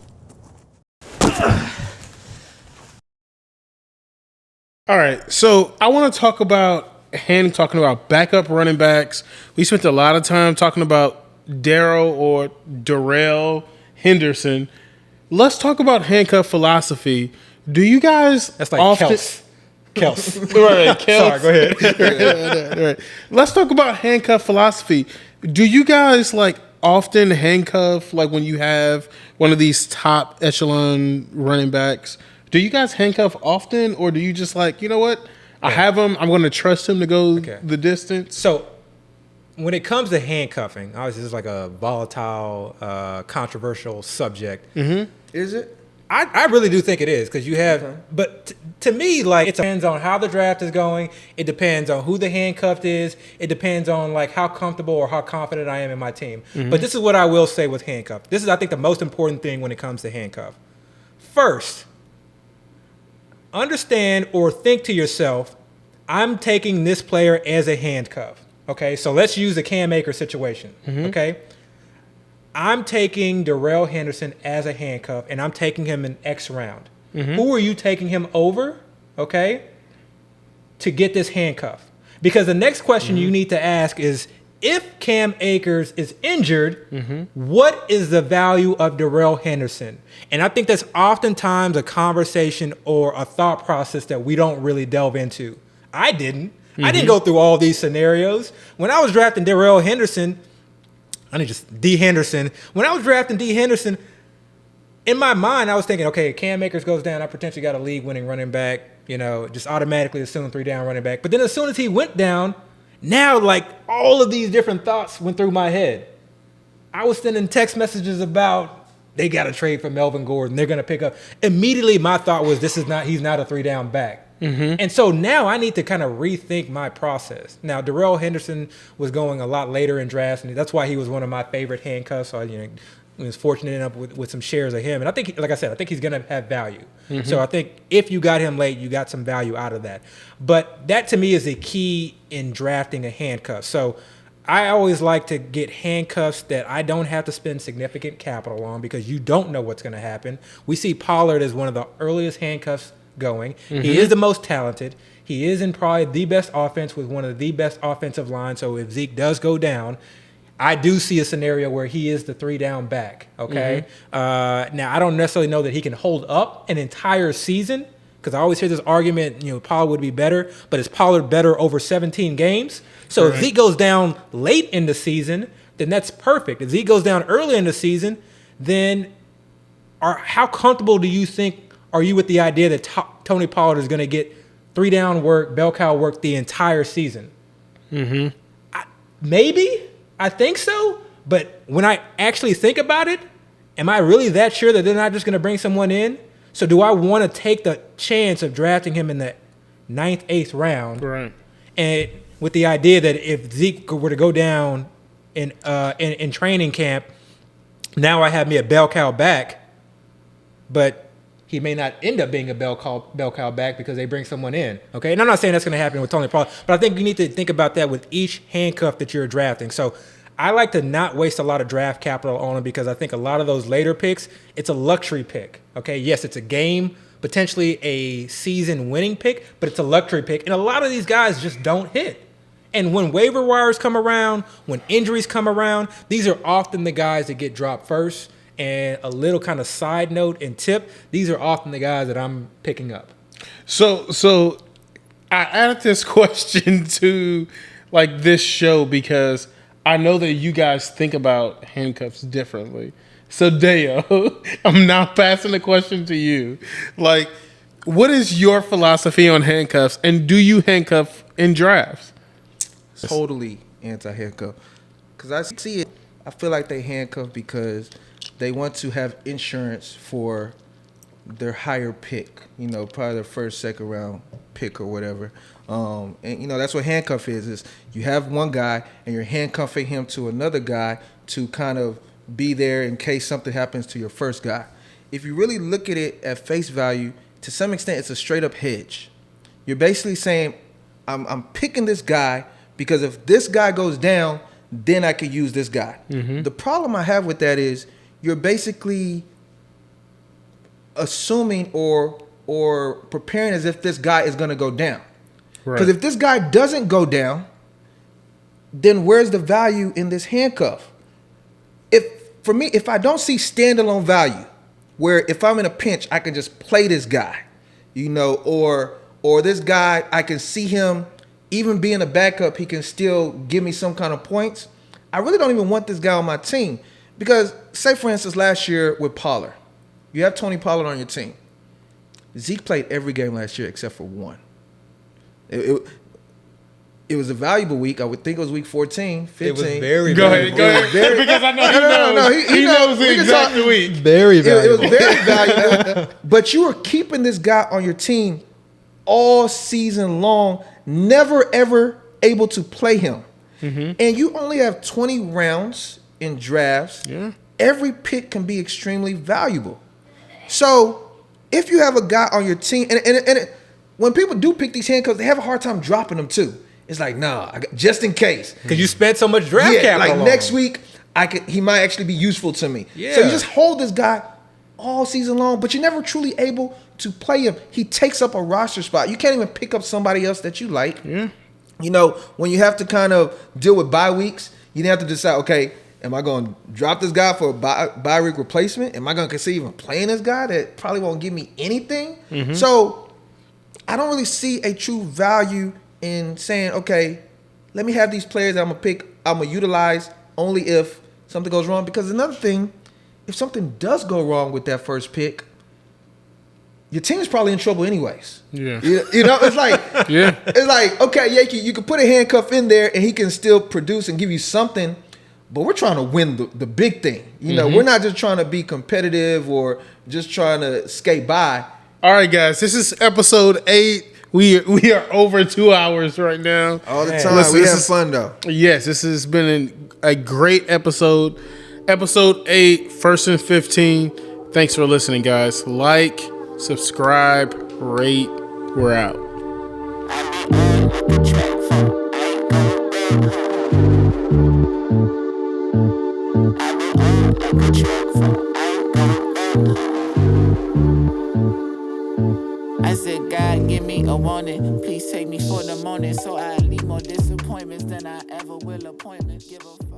All right, so I want to talk about talking about backup running backs. We spent a lot of time talking about DAR-RELL Henderson. Let's talk about handcuff philosophy. Do you guys? That's like Kels. Right, Kels. Sorry, go ahead. Right. Let's talk about handcuff philosophy. Do you guys often handcuff when you have one of these top echelon running backs? Do you guys handcuff often, or do you just you know what? I have him. I'm going to trust him to go the distance. So, when it comes to handcuffing, obviously this is a volatile, controversial subject. Mm-hmm. Is it? I really do think it is because you have, but to me, it depends on how the draft is going. It depends on who the handcuffed is. It depends on how comfortable or how confident I am in my team. Mm-hmm. But this is what I will say with handcuff. This is, I think, the most important thing when it comes to handcuff. First, understand or think to yourself, I'm taking this player as a handcuff. Okay, so let's use the Cam Akers situation. Mm-hmm. Okay. I'm taking DAR-RELL Henderson as a handcuff, and I'm taking him in X round. Mm-hmm. Who are you taking him over, to get this handcuff? Because the next question you need to ask is, if Cam Akers is injured, what is the value of DAR-RELL Henderson? And I think that's oftentimes a conversation or a thought process that we don't really delve into. I didn't. I didn't go through all these scenarios. When I was drafting DAR-RELL Henderson, D. Henderson. When I was drafting D. Henderson, in my mind, I was thinking, okay, Cam Akers goes down. I potentially got a league-winning running back. just automatically assume 3 down running back. But then as soon as he went down, now like all of these different thoughts went through my head. I was sending text messages about they got to trade for Melvin Gordon. They're going to pick up. Immediately my thought was he's not a 3 down back. And so now I need to kind of rethink my process. Now, Darrell Henderson was going a lot later in drafts, and that's why he was one of my favorite handcuffs. So I was fortunate enough with some shares of him. And I think, like I said, I think he's going to have value. So I think if you got him late, you got some value out of that. But that to me is a key in drafting a handcuff. So I always like to get handcuffs that I don't have to spend significant capital on because you don't know what's going to happen. We see Pollard as one of the earliest handcuffs going. He is the most talented. He is in probably the best offense with one of the best offensive lines. So if Zeke does go down, I do see a scenario where he is the 3 down back. Okay. Now I don't necessarily know that he can hold up an entire season because I always hear this argument, Pollard would be better, but is Pollard better over 17 games? So if Zeke goes down late in the season, then that's perfect. If Zeke goes down early in the season, then how comfortable do you think are you with the idea that Tony Pollard is going to get 3 down work, bell cow work the entire season? Maybe. I think so. But when I actually think about it, am I really that sure that they're not just going to bring someone in? So do I want to take the chance of drafting him in the 9th, 8th round? Right. And with the idea that if Zeke were to go down in training camp, now I have me a bell cow back, but he may not end up being a bell cow back because they bring someone in. Okay, and I'm not saying that's going to happen with Tony Pollard, but I think you need to think about that with each handcuff that you're drafting. So I like to not waste a lot of draft capital on him because I think a lot of those later picks, it's a luxury pick. Okay, yes, it's a game, potentially a season-winning pick, but it's a luxury pick, and a lot of these guys just don't hit. And when waiver wires come around, when injuries come around, these are often the guys that get dropped first. And a little kind of side note and tip, these are often the guys that I'm picking up. So I added this question to like this show because I know that you guys think about handcuffs differently. So Deo, I'm now passing the question to you. Like, what is your philosophy on handcuffs, and do you handcuff in drafts? Totally anti-handcuff. Because I see it, I feel like they handcuff because they want to have insurance for their higher pick, probably their first, second round pick or whatever. And that's what handcuff is you have one guy and you're handcuffing him to another guy to kind of be there in case something happens to your first guy. If you really look at it at face value, to some extent, it's a straight up hedge. You're basically saying, I'm picking this guy because if this guy goes down, then I could use this guy. The problem I have with that is you're basically assuming or preparing as if this guy is going to go down. Because if this guy doesn't go down, then where's the value in this handcuff? If I don't see standalone value, where if I'm in a pinch, I can just play this guy, or this guy, I can see him even being a backup, he can still give me some kind of points. I really don't even want this guy on my team. Because, say, for instance, last year with Pollard, you have Tony Pollard on your team. Zeke played every game last year except for one. It was a valuable week. I would think it was week 14, 15. It was very Go ahead. Because I know he knows the exact week. Very valuable. It was very valuable. But you were keeping this guy on your team all season long, never, ever able to play him. And you only have 20 rounds in drafts. Every pick can be extremely valuable. So if you have a guy on your team, and when people do pick these handcuffs, they have a hard time dropping them too. It's like, just in case. Because you spent so much draft capital. Like next week, he might actually be useful to me. So you just hold this guy all season long, but you're never truly able to play him. He takes up a roster spot. You can't even pick up somebody else that you like. When you have to kind of deal with bye weeks, you have to decide, okay, am I going to drop this guy for a bye week replacement? Am I going to consider even playing this guy that probably won't give me anything? So I don't really see a true value in saying, okay, let me have these players that I'm going to utilize only if something goes wrong. Because another thing, if something does go wrong with that first pick, your team's probably in trouble anyways. Yeah. You know, it's like, Yeah. it's like, okay, yeah, you can put a handcuff in there and he can still produce and give you something, but we're trying to win the big thing. You know, we're not just trying to be competitive or just trying to skate by. All right, guys, this is episode 8. We are over 2 hours right now. All the time. Listen, We this have is- fun though. Yes, this has been a great episode. Episode 8, 1st and 15. Thanks for listening, guys. Like, subscribe, rate. We're out. I said, God, give me a warning. Please take me for the morning so I leave more disappointments than I ever will appointments. Give a fuck.